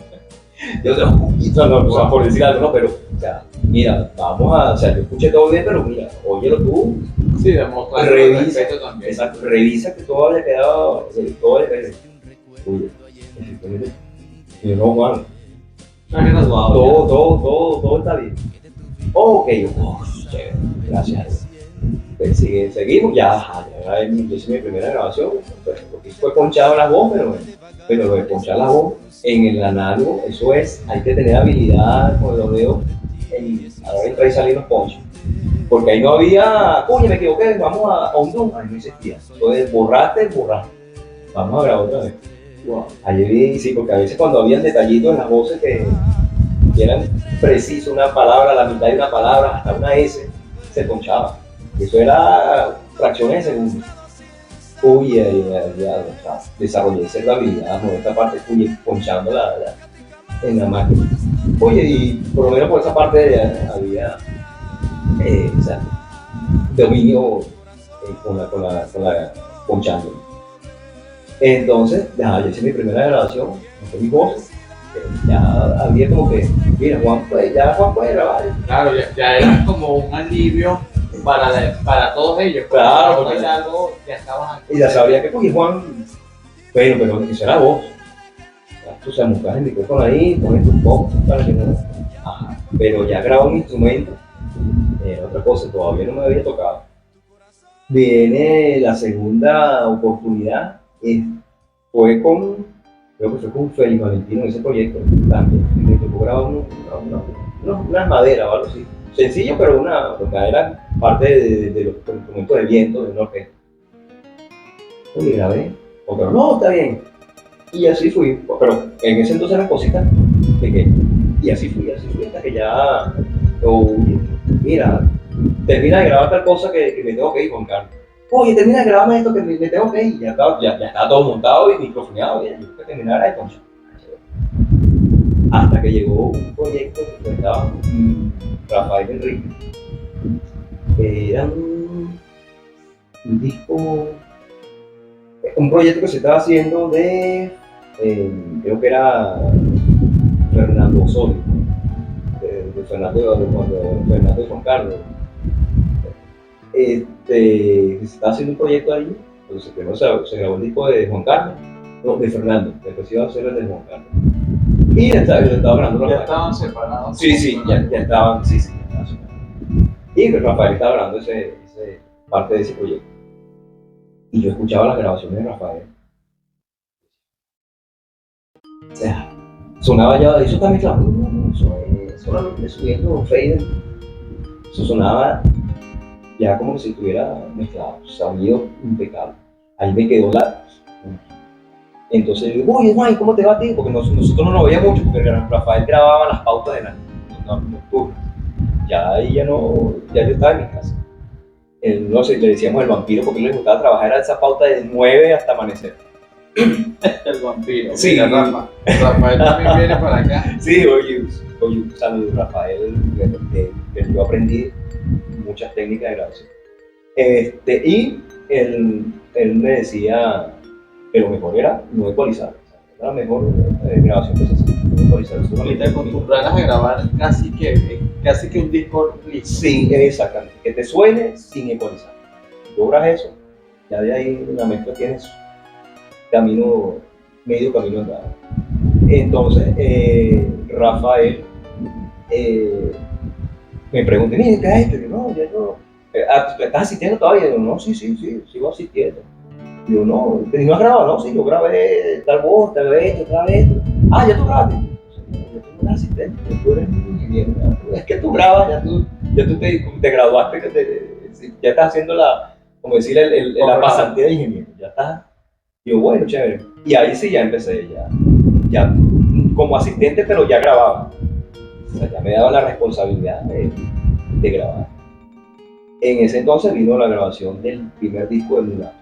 Yo sé, un poquito, no, o sea, por decir algo, no, pero, o sea, mira, o sea, yo escuché todo bien, pero mira, óyelo tú. Sí, demostrar Revisa, respeto también. exacto, revisa que todo haya quedado, todo haya quedado. Oye, efectivamente, yo no, Juan, todo está bien. Ok, chévere, gracias a Dios. Pues seguimos, ya yo hice mi primera grabación, pues, porque fue ponchado las voz, pero lo de ponchar la voz en el análogo, eso es, hay que tener habilidad con los dedos, a ver, entrar y salir los ponchos. Porque ahí no había, oye, me equivoqué, vamos a un zoom, ahí no existía. Entonces, borraste, vamos a grabar otra vez. Wow. Ahí sí, porque a veces cuando habían detallitos en las voces que eran precisos, una palabra, la mitad de una palabra, hasta una S, se ponchaba. Y eso era fracciones de segundo. Uy, ya desarrollé esa habilidad, ¿no? Esta parte, ponchando en la máquina. Oye, y por lo menos por esa parte había o sea, dominio con la ponchando. Entonces, ya yo hice mi primera grabación, con mi voz, ya había como que, mira, Juan puede grabar. Claro, ya era como un alivio para todos ellos. Claro, porque algo ya estaban aquí. Y ya sabía que, oye, Juan, bueno, pero eso era voz. Tú se montas el micrófono ahí, pones tu voz para que no. Ajá. Pero ya grabar un instrumento, otra cosa, todavía no me había tocado. Viene la segunda oportunidad, creo que fue con Félix Valentino en ese proyecto también. Me tocó grabar unas maderas o algo así. Sencillo, pero porque era parte de los instrumentos de viento de una orquesta. Oye, grabé, pero no, está bien. Y así fui, pero en ese entonces eran cositas pequeñas. Y así fui hasta que ya, mira, termina de grabar tal cosa que me tengo que ir con Carlos. Oye, termina de grabarme esto que me tengo que ir. Ya estaba todo montado y microfoneado. Ya, yo tengo que terminar ahí con hasta que llegó un proyecto que estaba Rafael Enrique. Era un disco, un proyecto que se estaba haciendo de, creo que era Fernando Osorio, de Fernando y Juan Carlos. Se estaba haciendo un proyecto ahí, entonces primero se grabó el disco de Juan Carlos, no, de Fernando, después iba a hacer el de Juan Carlos. Y yo estaba grabando Ya estaban separados. Sí, ya estaban separados. Y Rafael estaba grabando ese parte de ese proyecto. Y yo escuchaba las grabaciones de Rafael. O sea, sonaba ya, eso está mezclado. No, eso es solamente subiendo fader. Eso sonaba ya como si estuviera mezclado, sonido impecable. Ahí me quedó Entonces yo digo, oye, Juan, ¿cómo te va a ti? Porque nosotros no nos veíamos mucho, porque Rafael grababa las pautas de la nocturna. Ya ahí yo estaba en mi casa. No sé, le decíamos el vampiro porque le gustaba trabajar a esa pauta de 9 hasta amanecer. El vampiro. Sí, mira, Rafael también viene para acá. Sí, oye, un saludo, Rafael, que yo aprendí muchas técnicas de grabación. Y él me decía que lo mejor era no ecualizar. Era la mejor grabación que se hacía, no ecualizar. Y te acostumbrarás a grabar casi que un disco listo. Sí, exactamente. Que te suene sin ecualizar. Si logras eso, ya de ahí la mezcla tienes medio camino andado. Entonces, Rafael me pregunta, mire, ¿qué es esto? Yo, no, ya no. ¿Estás asistiendo todavía? Yo, no, sí, sigo asistiendo. Y yo, no, ¿y no has grabado? No, sí, yo grabé tal voz, tal vez esto. Ah, ya tú grabaste. Ya tú eres asistente, tú eres un ingeniero. Es que tú grabas, ya tú te graduaste, ya estás haciendo como decir, la pasantía de ingeniero. Ya estás. Y yo, bueno, chévere. Y ahí sí ya empecé, ya como asistente, pero ya grababa. O sea, ya me daba la responsabilidad de grabar. En ese entonces vino la grabación del primer disco de Mulato.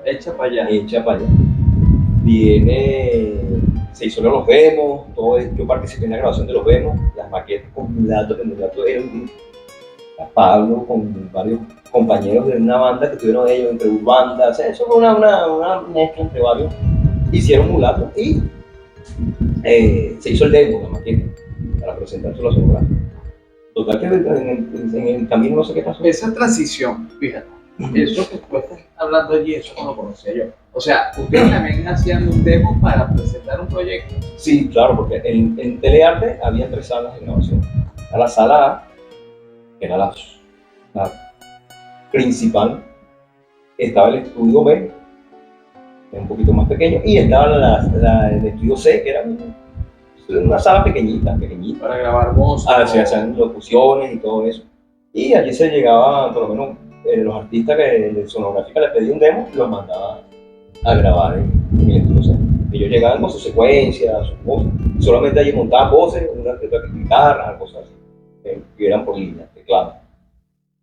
Hecha para allá. Se hicieron los demos, yo participé en la grabación de los demos, las maquetas con Mulato, que Mulato era a Pablo con varios compañeros de una banda que tuvieron ellos entre bandas, o sea, eso fue una mezcla entre varios. Hicieron Mulato y se hizo el demo, la maqueta, para presentárselo a su programa. Total que en el camino no sé qué pasó. Esa transición, fíjate, eso que tú estás hablando allí, eso no lo conocía yo. O sea, ustedes también hacían un demo para presentar un proyecto. Sí, claro, porque en Telearte había 3 salas de grabación. Era la sala A, que era la principal, estaba el estudio B, que era un poquito más pequeño, y estaba el estudio C, que era una sala pequeñita. Para grabar voz. Se hacían locuciones y todo eso. Y allí se llegaba, por lo menos, los artistas que de Sonográfica les pedían un demo, los mandaba a grabar en el estudio C. Ellos llegaban con su secuencia, sus voces, solamente allí montaban voces, unas guitarras, cosas así, que eran por líneas, teclados.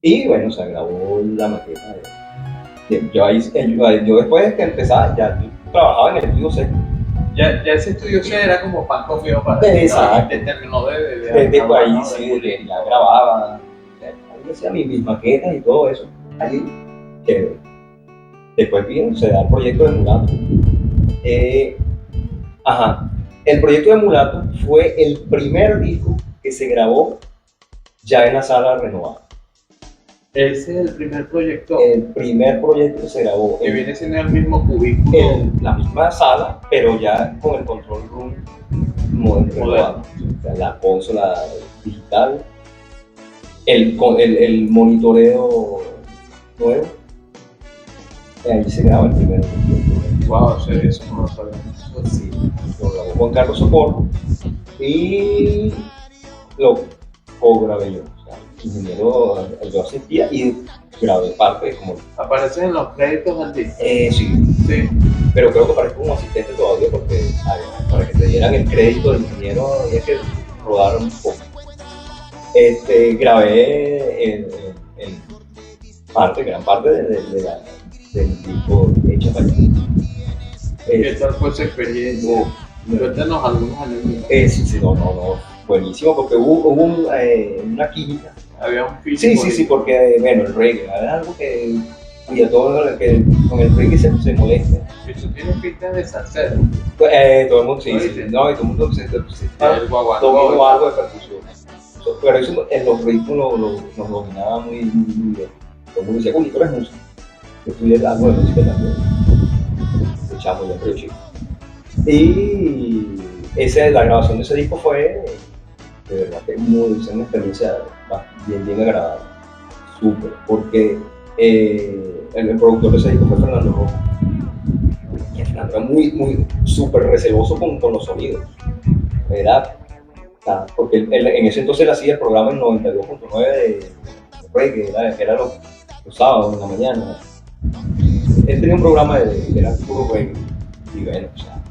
Y bueno, se grabó la maqueta. Yo después que empezaba, ya trabajaba en el estudio C. Ya ese estudio C era como pan comido para Exacto. terminó Después ahí sí, ya grababa, ahí hacía mis maquetas y todo eso. Ahí, chévere. Después se da el proyecto de Mulato. El proyecto de Mulato fue el primer disco que se grabó ya en la sala renovada. Ese es el primer proyecto. El primer proyecto que se grabó. Que viene siendo el mismo cubículo. En la misma sala, pero ya con el control room moderno. O sea, la consola digital, el monitoreo nuevo. Y ahí se graba el primer proyecto. Wow, eso no lo sabía. Sí, lo grabó Juan Carlos Socorro y lo co-grabé yo. Ingeniero, yo asistía y grabé parte como... ¿Aparecen en los créditos del disco? Sí, pero creo que parezco como asistente todavía porque para que te dieran el crédito del ingeniero había que rodar un poco. Grabé gran parte del disco hecha para allá. ¿Qué tal fue esa experiencia? Cuéntanos algunos anécdotas. Sí, no, buenísimo porque hubo una química. Había un físico. Sí, porque bueno, el reggae es algo que y a todo el que con el reggae se molesta. Eso tiene pinta de salsero. Todo el mundo sí, no, y todo el mundo se dominó algo de percusión. Pero eso en los ritmos nos dominaba muy bien. Todo el mundo decía, uy, tú eres músico. Yo estudié algo de música también. De chamo, ya creo chico. Y la grabación de ese disco fue de verdad que una experiencia bien agradable, súper, porque el productor de ese disco fue Fernando Rojo. Y Fernando era muy súper receloso con los sonidos, ¿verdad? Porque él en ese entonces él hacía el programa en 92.9 de reggae, que era los sábados en la mañana. Él tenía un programa que era puro reggae, y bueno, o sea,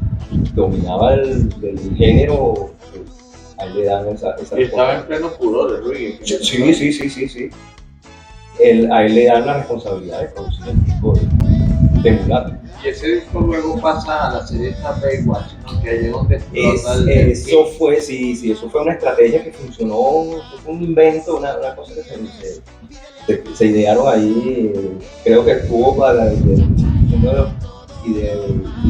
dominaba el género. Ahí le dan esa y estaba en pleno furor de reggae. Sí. A él le dan la responsabilidad de producir el disco de Mulato. Y ese disco luego pasa a la serie esta Baywatch, ¿no? Que ahí es donde eso fue una estrategia que funcionó, fue un invento, una cosa que se idearon ahí. Creo que estuvo uno de los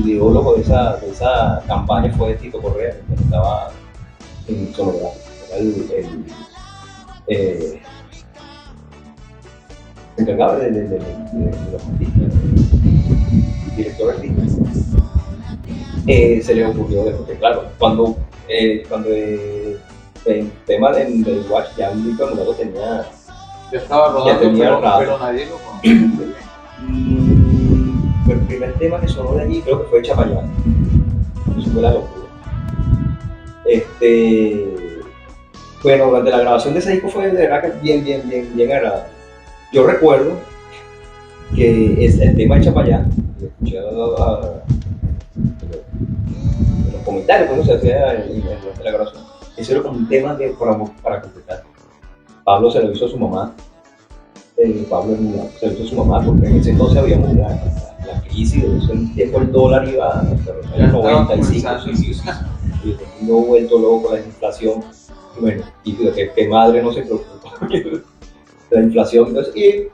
ideólogos de esa campaña fue Tito Correa, que estaba en Sonográfica. Se encargaba de los artistas, director artístico. Se le ocurrió de porque claro, cuando el tema del Watch ya un disco de Mulato tenía. Yo estaba rodando, pero nadie lo conocía. Fue el primer tema que sonó de allí, creo que fue Chapayán. Eso fue la locura. Bueno, durante la grabación de ese disco fue de verdad que bien agradable. Yo recuerdo que el tema de Chapayán, lo escuché en los comentarios cuando se hacía en la grabación, eso era como un tema para completar. Pablo se lo hizo a su mamá. Pablo se lo hizo a su mamá porque en ese entonces habíamos la crisis, en ese tiempo el dólar iba a los 95, y todo el mundo vuelto loco, la inflación. Bueno, y que madre no se preocupa la inflación. Entonces, y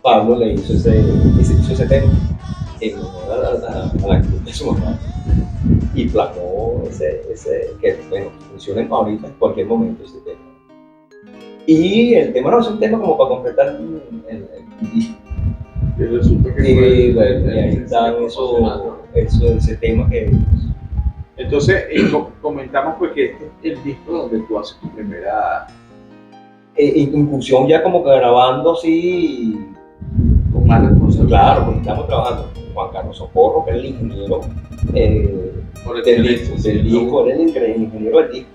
Pablo le hizo ese tema en honor a la cruz de su mamá y plasmó ese que bueno, funciona ahorita en cualquier momento ese tema. Y el tema no es un tema como para completar el Y resulta que y bueno, y ahí está ese tema que entonces comentamos pues que este es el disco donde tú haces tu primera incursión ya como que grabando así con más responsabilidad. claro, porque estamos trabajando con Juan Carlos Socorro, que es el ingeniero Por del disco, él es el ingeniero del disco.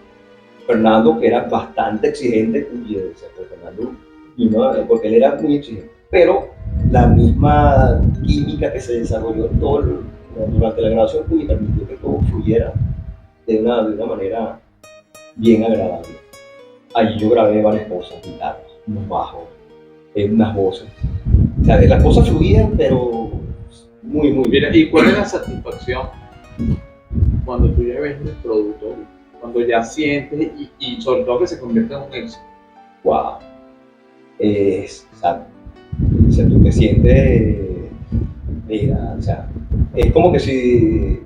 Fernando, que era bastante exigente, Fernando, porque él era muy exigente, pero la misma química que se desarrolló durante la grabación permitió que todo fluyera de una manera bien agradable. Allí yo grabé varias cosas, guitarras, unos bajos, unas voces. O sea, las cosas fluían, pero muy bien. Mira, ¿y cuál es la satisfacción cuando tú ya ves el producto? Cuando ya sientes y sobre todo que se convierte en un éxito. Wow. Exacto. O sea, tú te sientes, mira, o sea, es como que si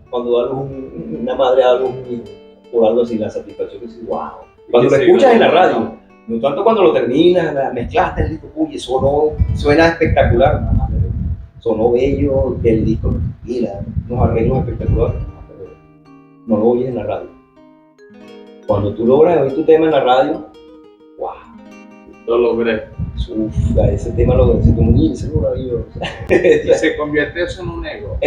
cuando una madre da algo por algo así, la satisfacción que dices, wow. Cuando lo escuchas en la radio, no tanto cuando lo terminas, mezclaste el disco, uy, suena espectacular, sonó bello, el disco, mira, unos arreglos espectaculares, no lo oyes en la radio. Cuando tú logras oír tu tema en la radio, wow, Lo logré. ese tema ese es maravilloso. Y se convierte eso en un ego.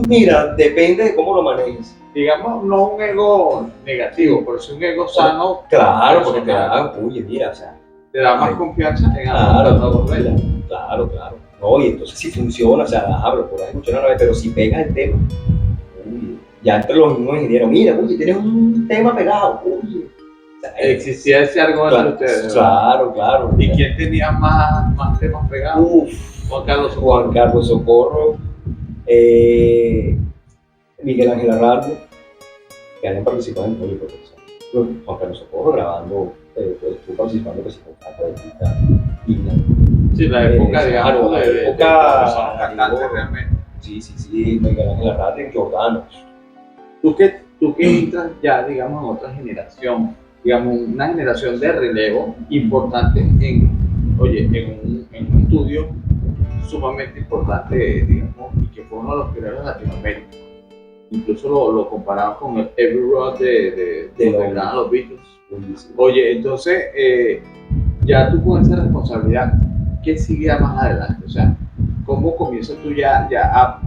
Mira, depende de cómo lo manejes. Digamos, no un ego negativo, pero sí un ego sano. Claro, porque te da, oye, mira, o sea, te da más confianza en Claro. No, y entonces si funciona, o sea, hablo, por ahí funciona una vez, pero si pegas el tema, uy, ya entre los mismos ingenieros, mira, oye, tienes un tema pegado, oye. O sea, existía ese algo entre ustedes. Claro. ¿Y quién tenía más temas pegados? Juan Carlos Socorro. Miguel Ángel Arrardo, que habían participado en el proyecto. Juan Carlos Socorro grabando, estuvo participando con Cata de Guitarra. Sí, la época, digamos, la época cantante realmente. Sí, Miguel Ángel Arrardo y Jordano. Tú que entras ya, digamos, en otra generación, digamos, una generación de relevo importante en un estudio sumamente importante, digamos, y que fue uno de los primeros en Latinoamérica. Incluso lo comparamos con el Abbey Road de los Beatles. Oye, entonces, ya tú con esa responsabilidad, ¿qué sigue más adelante? O sea, ¿cómo comienzas tú ya a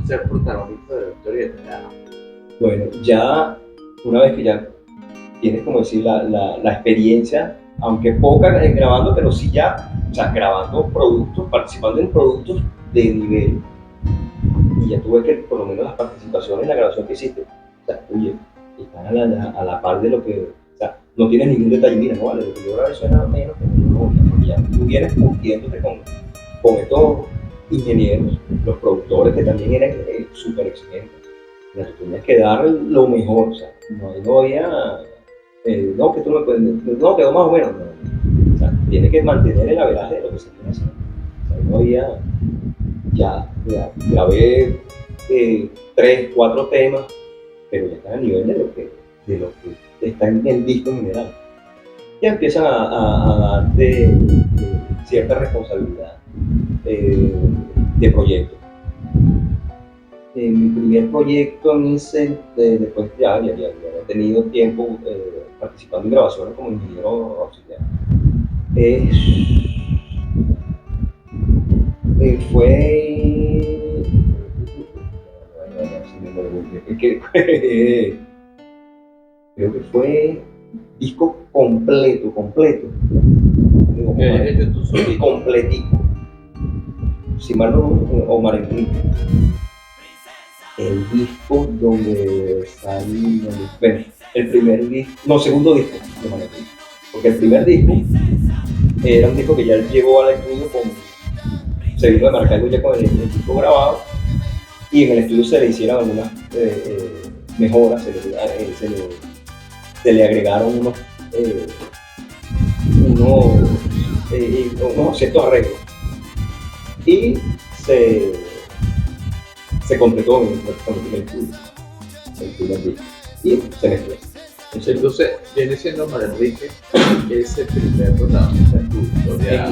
ser protagonista de la historia de Tejada? Bueno, ya una vez que ya tienes, como decir, la experiencia, aunque poca grabando, pero sí ya, o sea, grabando productos, participando en productos de nivel. Y ya tú ves que por lo menos las participaciones en la grabación que hiciste, o sea, oye, están a la par de lo que, o sea, no tienes ningún detalle, mira, no vale, lo que yo grabé suena menos que no, porque ya tú vienes cumpliéndote con estos ingenieros, los productores que también eran súper exigentes. Tú tenías que dar lo mejor, o sea, no había, no, que tú no puedes, no, quedó más o menos, no. O sea, tienes que mantener el averaje de lo que se tiene haciendo. O sea, no había, ya grabé 3, 4 temas, pero ya están a nivel de lo que está en el disco en general. Ya empiezan a darte cierta responsabilidad de proyecto. Mi primer proyecto después ya había tenido tiempo participando en grabaciones como ingeniero auxiliar. Fue. Es que creo que fue disco completo. Digo, Hecho tú solito. completico. Si mal no, Omar Enrique. El disco donde salí, bueno, el primer disco, no, segundo disco de Omar Enrique. Porque el primer disco era un disco que ya él llegó al estudio se vino de Maracaibo ya con el disco grabado, y en el estudio se le hicieron algunas mejoras, se le agregaron unos ciertos arreglos, y se completó prácticamente el estudio, el primer disco, y se mezcló. Entonces, viene siendo Omar Enrique ese primer protagonista de tu historia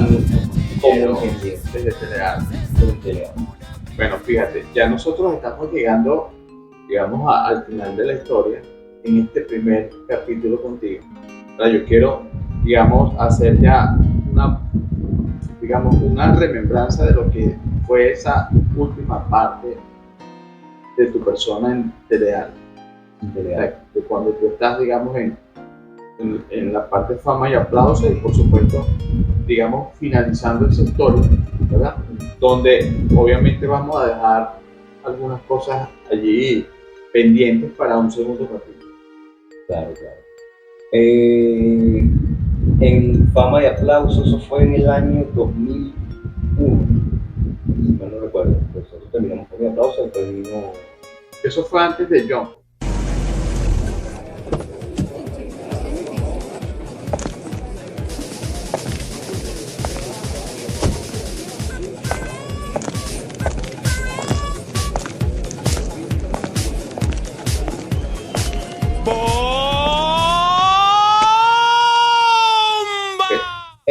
Como desde Telearte. Bueno, fíjate, ya nosotros estamos llegando, digamos, al final de la historia en este primer capítulo contigo. Ahora, yo quiero, digamos, hacer ya una remembranza de lo que fue esa última parte de tu persona en Telearte. De cuando tú estás, digamos, en la parte de fama y aplauso, y por supuesto, digamos, finalizando esa historia, ¿verdad? Donde obviamente vamos a dejar algunas cosas allí pendientes para un segundo capítulo. Claro. En Fama y Aplausos, eso fue en el año 2001, si mal no recuerdo. Pues nosotros terminamos Fama y Aplausos, después vino. Eso fue antes de John.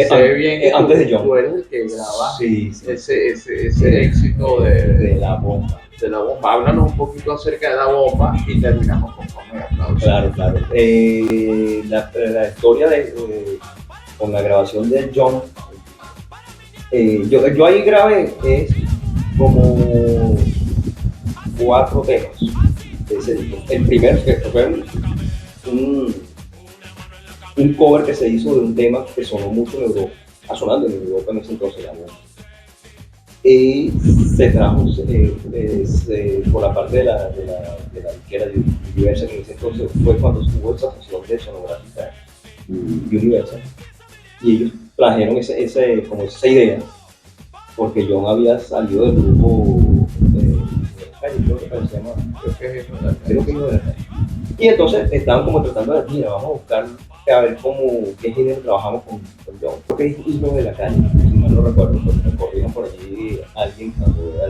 Se ve bien que antes de John. Tú eres el que graba Sí. ese éxito de la bomba. De la bomba. Háblanos un poquito acerca de la bomba y terminamos con Fama y Aplausos. Claro. La historia con la grabación de John, yo ahí grabé como 4 temas de ese disco. El primero que fue un cover que se hizo de un tema que sonó mucho en Europa, sonando en Europa en ese entonces, la bomba. Y se trajo por la parte de la disquera Universal, en ese entonces fue cuando estuvo esa sesión de sonográfica Universal, y ellos trajeron esa idea, porque John había salido del grupo creo que se llama, creo que de la calle. Y entonces estaban como tratando de, mira, vamos a buscar a ver qué género trabajamos con John. Creo que es Himno de la Calle, si mal no recuerdo, porque me corrieron por allí alguien cuando era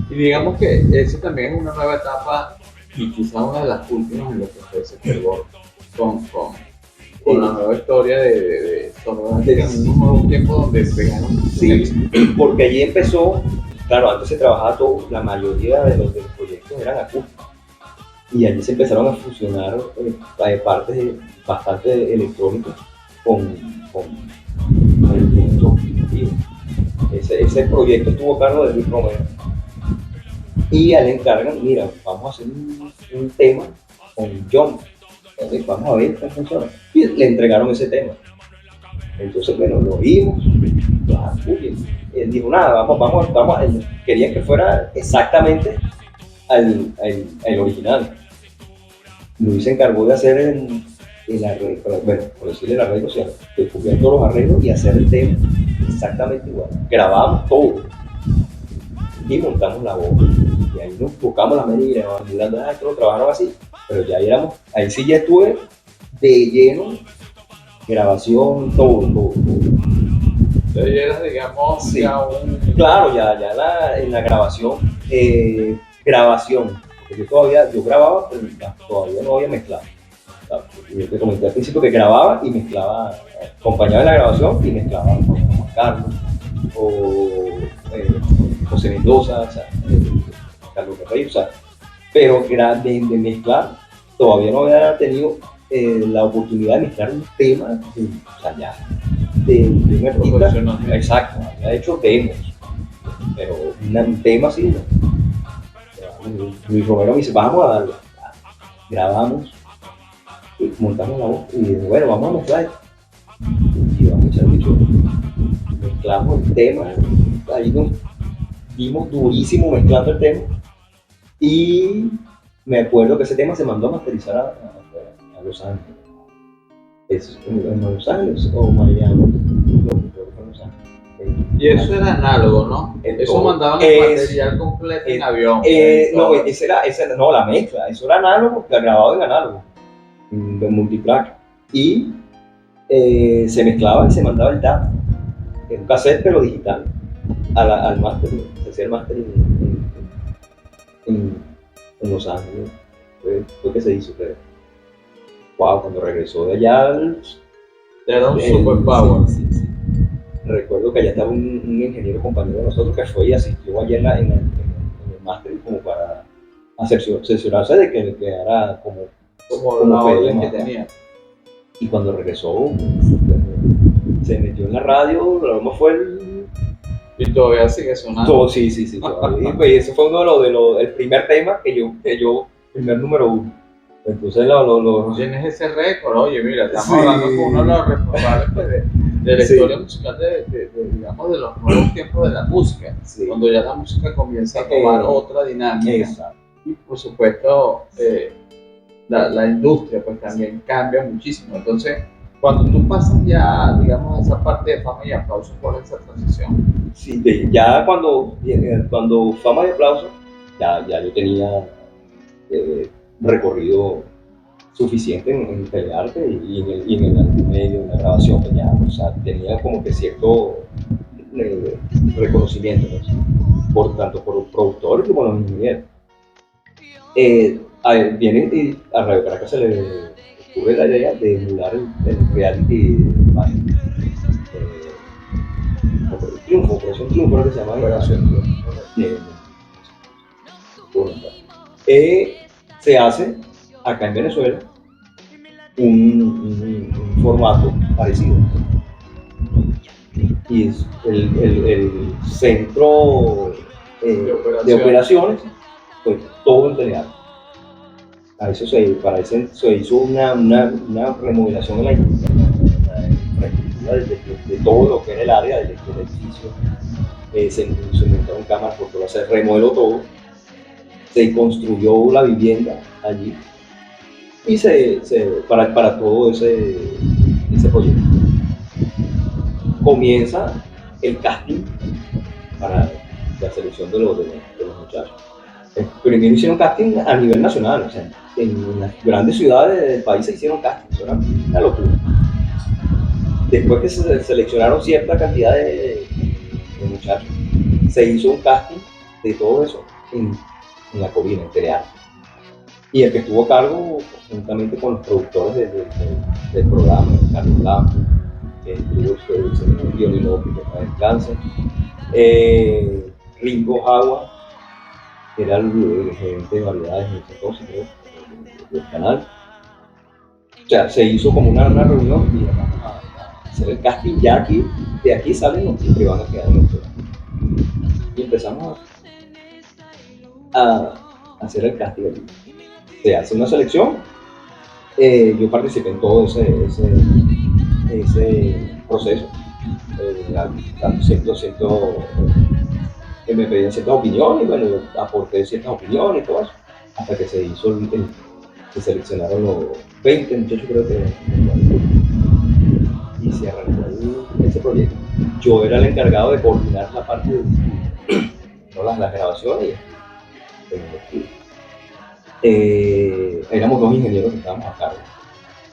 Y digamos que esa también es una nueva etapa, y quizás una de las últimas en lo que fue ese fervor con la nueva historia de sonográfica en un nuevo tiempo donde pegaron. Sí, porque allí empezó, claro, antes se trabajaba todo, la mayoría de los proyectos eran acústicos, y allí se empezaron a fusionar partes bastante electrónicas con el instrumento vivo. Ese proyecto estuvo a cargo de Luis Romero, y a él le encargan, mira, vamos a hacer un tema con John, vamos a ver cómo funciona, y le entregaron ese tema. Entonces, bueno, lo oímos, y él dijo, nada, vamos, querían que fuera exactamente al original. Luis se encargó de hacer el arreglo, bueno, por decirle el arreglo, o sea, de copiar todos los arreglos y hacer el tema exactamente igual. Grabamos todo y montamos la voz, y ahí nos buscamos la medida, mirando, esto lo trabajaron así, pero ya ahí sí ya estuve de lleno, grabación, todo. Entonces ya eras, digamos, Sí. ya un... Claro, ya en la grabación, porque yo grababa, pero todavía no había mezclado. Yo te comenté al principio que grababa y mezclaba, acompañaba en la grabación y mezclaba con Juan Carlos o José Mendoza, o sea, Carlos Ferrey, o sea, pero de mezclar, todavía no había tenido la oportunidad de mezclar un tema, o sea, ya de un artista. Exacto, había hecho demos, pero un tema así, ¿no? Luis Romero me dice, vamos a darlo. Grabamos, y montamos la voz y dije, bueno, vamos a mezclar. Y vamos a echar mucho. Mezclamos el tema, ahí nos dimos durísimo mezclando el tema. Y me acuerdo que ese tema se mandó a masterizar a Los Ángeles. ¿Es en Los Ángeles o Miami? No, creo que fue en Los Ángeles. Y eso era análogo, ¿no? Eso mandaban el material completo en avión. No, no, la mezcla, eso era análogo, grabado en análogo, de multiplaca. Y se mezclaba y se mandaba el DAT, en un cassette pero digital, al máster. Se hacía el máster en Los Ángeles. Fue que se hizo, pero wow, cuando regresó de allá, era un superpower. Sí. Recuerdo que allá estaba un ingeniero compañero de nosotros que fue y asistió ayer en el máster como para cerciorarse de que quedara como la orden que tenía. Y cuando regresó, se metió en la radio, la broma fue y todavía sigue sonando. Todo, sí. Todavía. Y pues ese fue uno el primer tema que yo, primer número 1. Entonces tienes ese récord, oye, mira, estamos hablando con uno de los responsables de la historia musical digamos, de los nuevos tiempos de la música, cuando ya la música comienza a tomar otra dinámica. Exacto. Y por supuesto, la industria pues también cambia muchísimo. Entonces, cuando tú pasas ya, digamos, a esa parte de Fama y Aplauso por esa transición. Sí, ya cuando Fama y Aplauso, ya yo tenía recorrido suficiente en telearte y en el medio, en la grabación, pues ya, o sea, tenía como que cierto reconocimiento, ¿no? Tanto por los productores como los ingenieros. Viene a Radio Caracas se le ocurre la idea de emular el reality Triunfo, Operación Triunfo, que se llama Operación Triunfo. Se hace acá en Venezuela un formato parecido. Y es el centro de operaciones, pues todo en telearte. Para eso se hizo una remodelación en la infraestructura de todo lo que era el área del edificio. Se montaron cámaras por todo, se remodeló todo. Se construyó la vivienda allí y para todo ese proyecto. Comienza el casting para la selección de los muchachos. Primero hicieron casting a nivel nacional, o sea, en las grandes ciudades del país se hicieron casting, eso era una locura. Después que se seleccionaron cierta cantidad de muchachos, se hizo un casting de todo eso en la Colina, en telearte. Y el que estuvo a cargo, juntamente con los productores del programa, Carlos Blanco, el señor Diony López, que está en cáncer, Ringo Jagua, que era el gerente de variedades en ese entonces, del canal. O sea, se hizo como una reunión y vamos a hacer el casting. Ya aquí, de aquí salen los que van a quedar en el programa. Y empezamos a hacer el casting. Se hace una selección. Yo participé en todo ese proceso. Me pedían ciertas opiniones y bueno, aporté ciertas opiniones y todo eso, hasta que se hizo se seleccionaron los 20 muchachos, creo que y se arrancó ese proyecto. Yo era el encargado de coordinar la parte de las grabaciones en el estudio. Éramos 2 ingenieros que estábamos a cargo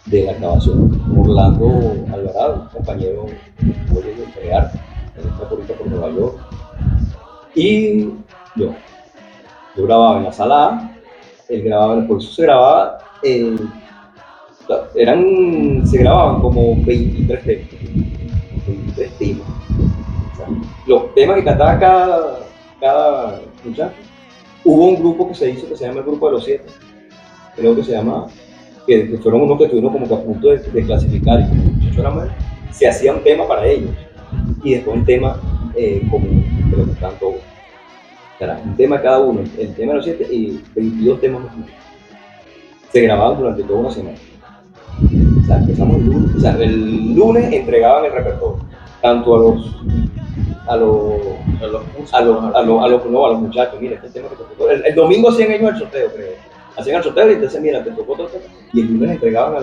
de la grabación. Orlando Alvarado, un compañero de telearte, él está ahorita por Nueva York. Y yo grababa en la sala A, él grababa, por eso se grababa, se grababan como 23 temas. 23 temas. O sea, los temas que cantaba cada muchacho. Hubo un grupo que se hizo que se llama el Grupo de los 7, creo que se llama, que fueron unos que estuvieron como que a punto de clasificar, y como muchachos eran más, se hacía un tema para ellos y después un tema común. pero tocaban todos. Era un tema cada uno, el tema de los 7 y 22 temas más. Se grababan durante toda una semana. O sea, empezamos el lunes, o sea, el lunes entregaban el repertorio, tanto a los muchachos, mira, este tema que te tocó. El domingo hacían ellos el sorteo, creo. Hacían el sorteo y entonces, mira, te tocó todo. Y el lunes entregaban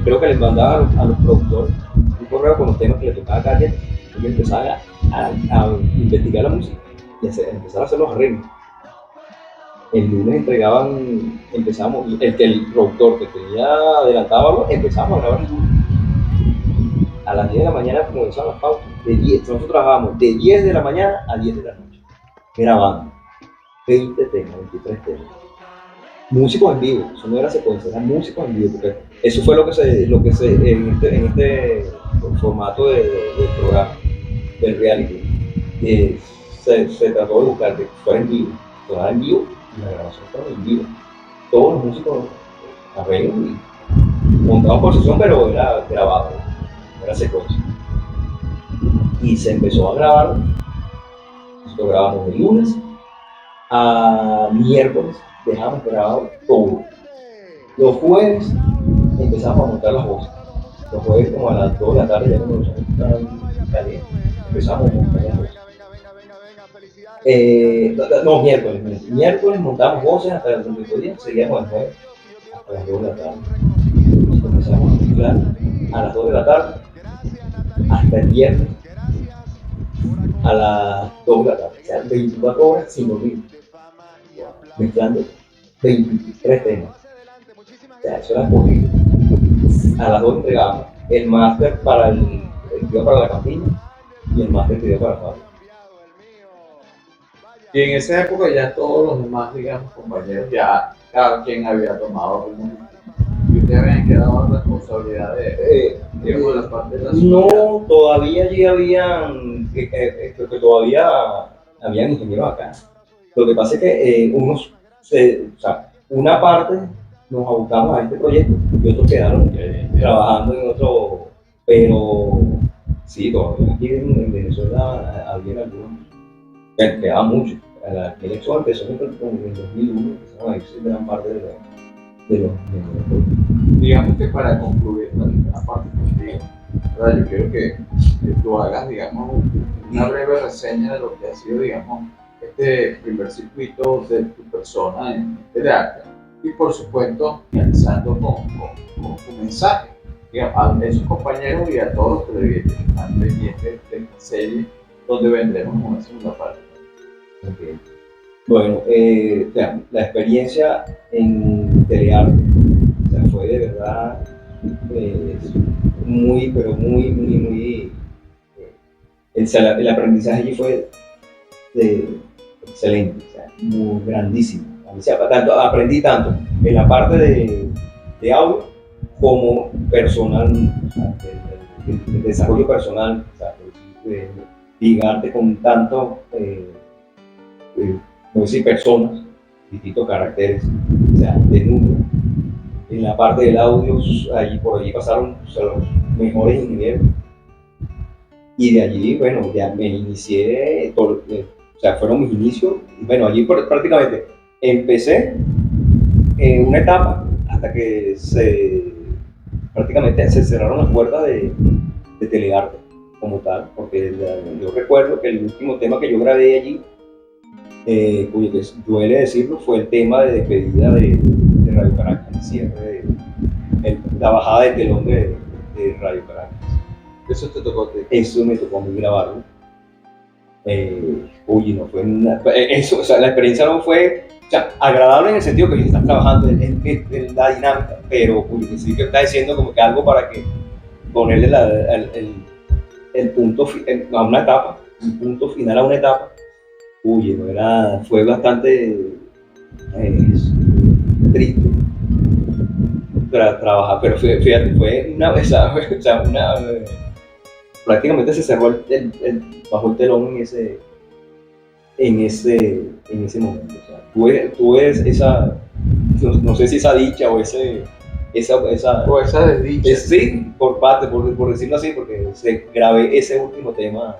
creo que les mandaban a los productores un correo con los temas que les tocaba a cada quien. Ellos empezaban a investigar la música y empezar a hacer los arreglos. El lunes empezamos, el productor que tenía adelantado, empezamos a grabar el lunes. A las 10 de la mañana comenzaban las pausas. Nosotros trabajábamos de 10 de la mañana a 10 de la noche, grabando 20 temas, 23 temas. Músicos en vivo, eso no era secuencia, eran músicos en vivo, porque eso fue lo que se en este formato del programa, del reality, se trató de buscar que fuera en vivo, sonara en vivo y la grabación fuera en vivo. Todos los músicos arreglan y montaban por sesión, pero era grabado, era secuencia. Y se empezó a grabar, nosotros grabamos de lunes a miércoles, dejamos grabado todo. Los jueves empezamos a montar las voces. Los jueves como a las 2 de la tarde, ya cuando los años estaban calientes, empezamos a montar las voces. Miércoles montamos voces hasta el último día, seguíamos el jueves hasta las 2 de la tarde. Empezamos a mezclar a las 2 de la tarde hasta el viernes a las 2 de la tarde, o sea, 24 horas sin dormir, mezclando 23 temas. O sea, eso era posible. A las 2 entregábamos el máster para el video para la campiña y el máster video para Fabio. Y en esa época ya todos los demás, digamos, compañeros, ya cada quien había tomado como y ustedes habían quedado en responsabilidad de la parte de la ciudad. No, todavía allí habían ingenieros acá. Lo que pasa es que una parte nos abocamos a este proyecto y otros quedaron trabajando en otro, pero sí, todavía aquí en Venezuela había algunos, quedaba mucho. La elección empezó en el 2001, empezaron a irse gran parte de los miembros. Digamos que para concluir la parte contigo, ¿verdad? Yo quiero que tú hagas, digamos, una breve reseña de lo que ha sido, digamos, este primer circuito de tu persona en este de arte. Y por supuesto, finalizando con tu mensaje, digamos, a esos compañeros y a todos los televidentes que están pendientes de esta serie, donde vendremos una segunda parte. Okay. Bueno, la experiencia en telearte fue de verdad muy el aprendizaje allí fue excelente, o sea, muy grandísimo. Aprendí tanto en la parte de audio como personal, o sea, el desarrollo personal, o sea, ligarte con tantos personas, distintos caracteres, o sea, de número. En la parte del audio, por allí pasaron los mejores ingenieros. Y de allí, bueno, ya me inicié, o sea, fueron mis inicios. Y bueno, allí prácticamente empecé en una etapa hasta que prácticamente se cerraron las puertas de telearte como tal, porque yo recuerdo que el último tema que yo grabé allí, cuyo que duele decirlo, fue el tema de despedida de Radio Caracas, el cierre, la bajada de telón de Radio Caracas. Eso te tocó a ti. Eso me tocó a mí grabarlo. No fue o sea, la experiencia no fue, o sea, agradable en el sentido que estás trabajando en la dinámica, pero sí que está diciendo como que algo para que ponerle el punto a una etapa, un punto final a una etapa. Fue bastante triste trabajar, pero fíjate, fue prácticamente se cerró bajo el telón en ese momento. O sea, tuve esa, no sé si esa dicha o esa desdicha. Sí, por decirlo así, porque grabé ese último tema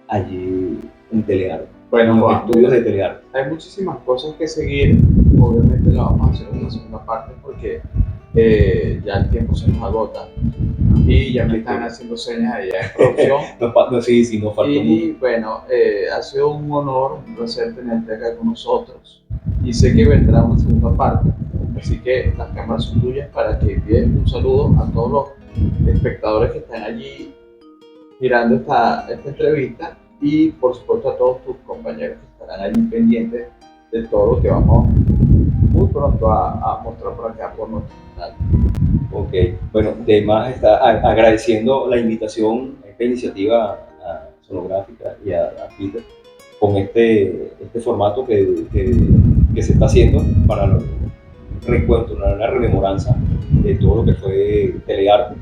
allí en telearte, Bueno, en los Juan, estudios de telearte. hay muchísimas cosas que seguir. Obviamente la vamos a hacer en una segunda parte porque ya el tiempo se nos agota y ya me están haciendo señas allá en producción. Sí, nos faltó mucho. Y bueno, ha sido un honor, un placer tenerte acá con nosotros. Y sé que vendrá una segunda parte. Así que las cámaras son tuyas para que envíes un saludo a todos los espectadores que están allí mirando esta entrevista y por supuesto a todos tus compañeros que estarán allí pendientes de todo lo que vamos muy pronto a mostrar por acá por nuestro canal. Ok, bueno, de más está agradeciendo la invitación a esta iniciativa sonográfica y a Peter con este formato que se está haciendo para el recuento, una rememoranza de todo lo que fue telearte.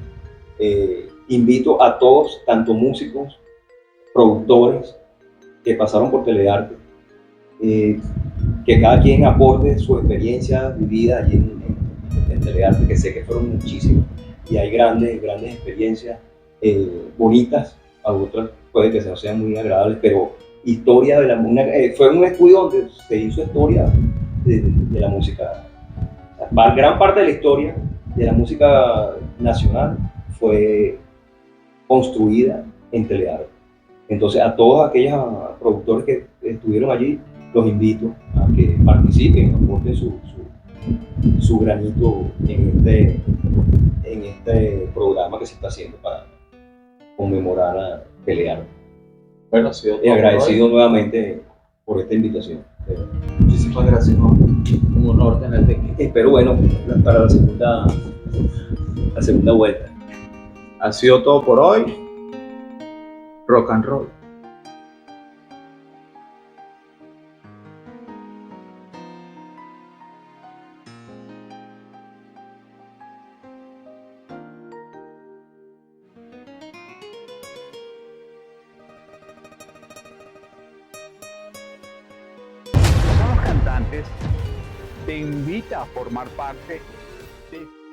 Invito a todos, tanto músicos, productores que pasaron por telearte, que cada quien aporte su experiencia vivida allí en telearte, que sé que fueron muchísimas y hay grandes experiencias bonitas, a otras puede que no sean muy agradables, pero historia de fue un estudio donde se hizo historia de la música. O sea, gran parte de la historia de la música nacional fue construida en telearte. Entonces a todos aquellos productores que estuvieron allí, los invito a que participen, aporten su granito en este programa que se está haciendo para conmemorar a telearte. Bueno, ha sido Y agradecido nuevamente por esta invitación. Muchísimas gracias, Juan. Un honor tenerte aquí. Espero, bueno, para la segunda vuelta. Ha sido todo por hoy. Rock and roll. Somos Cantantes te invita a formar parte de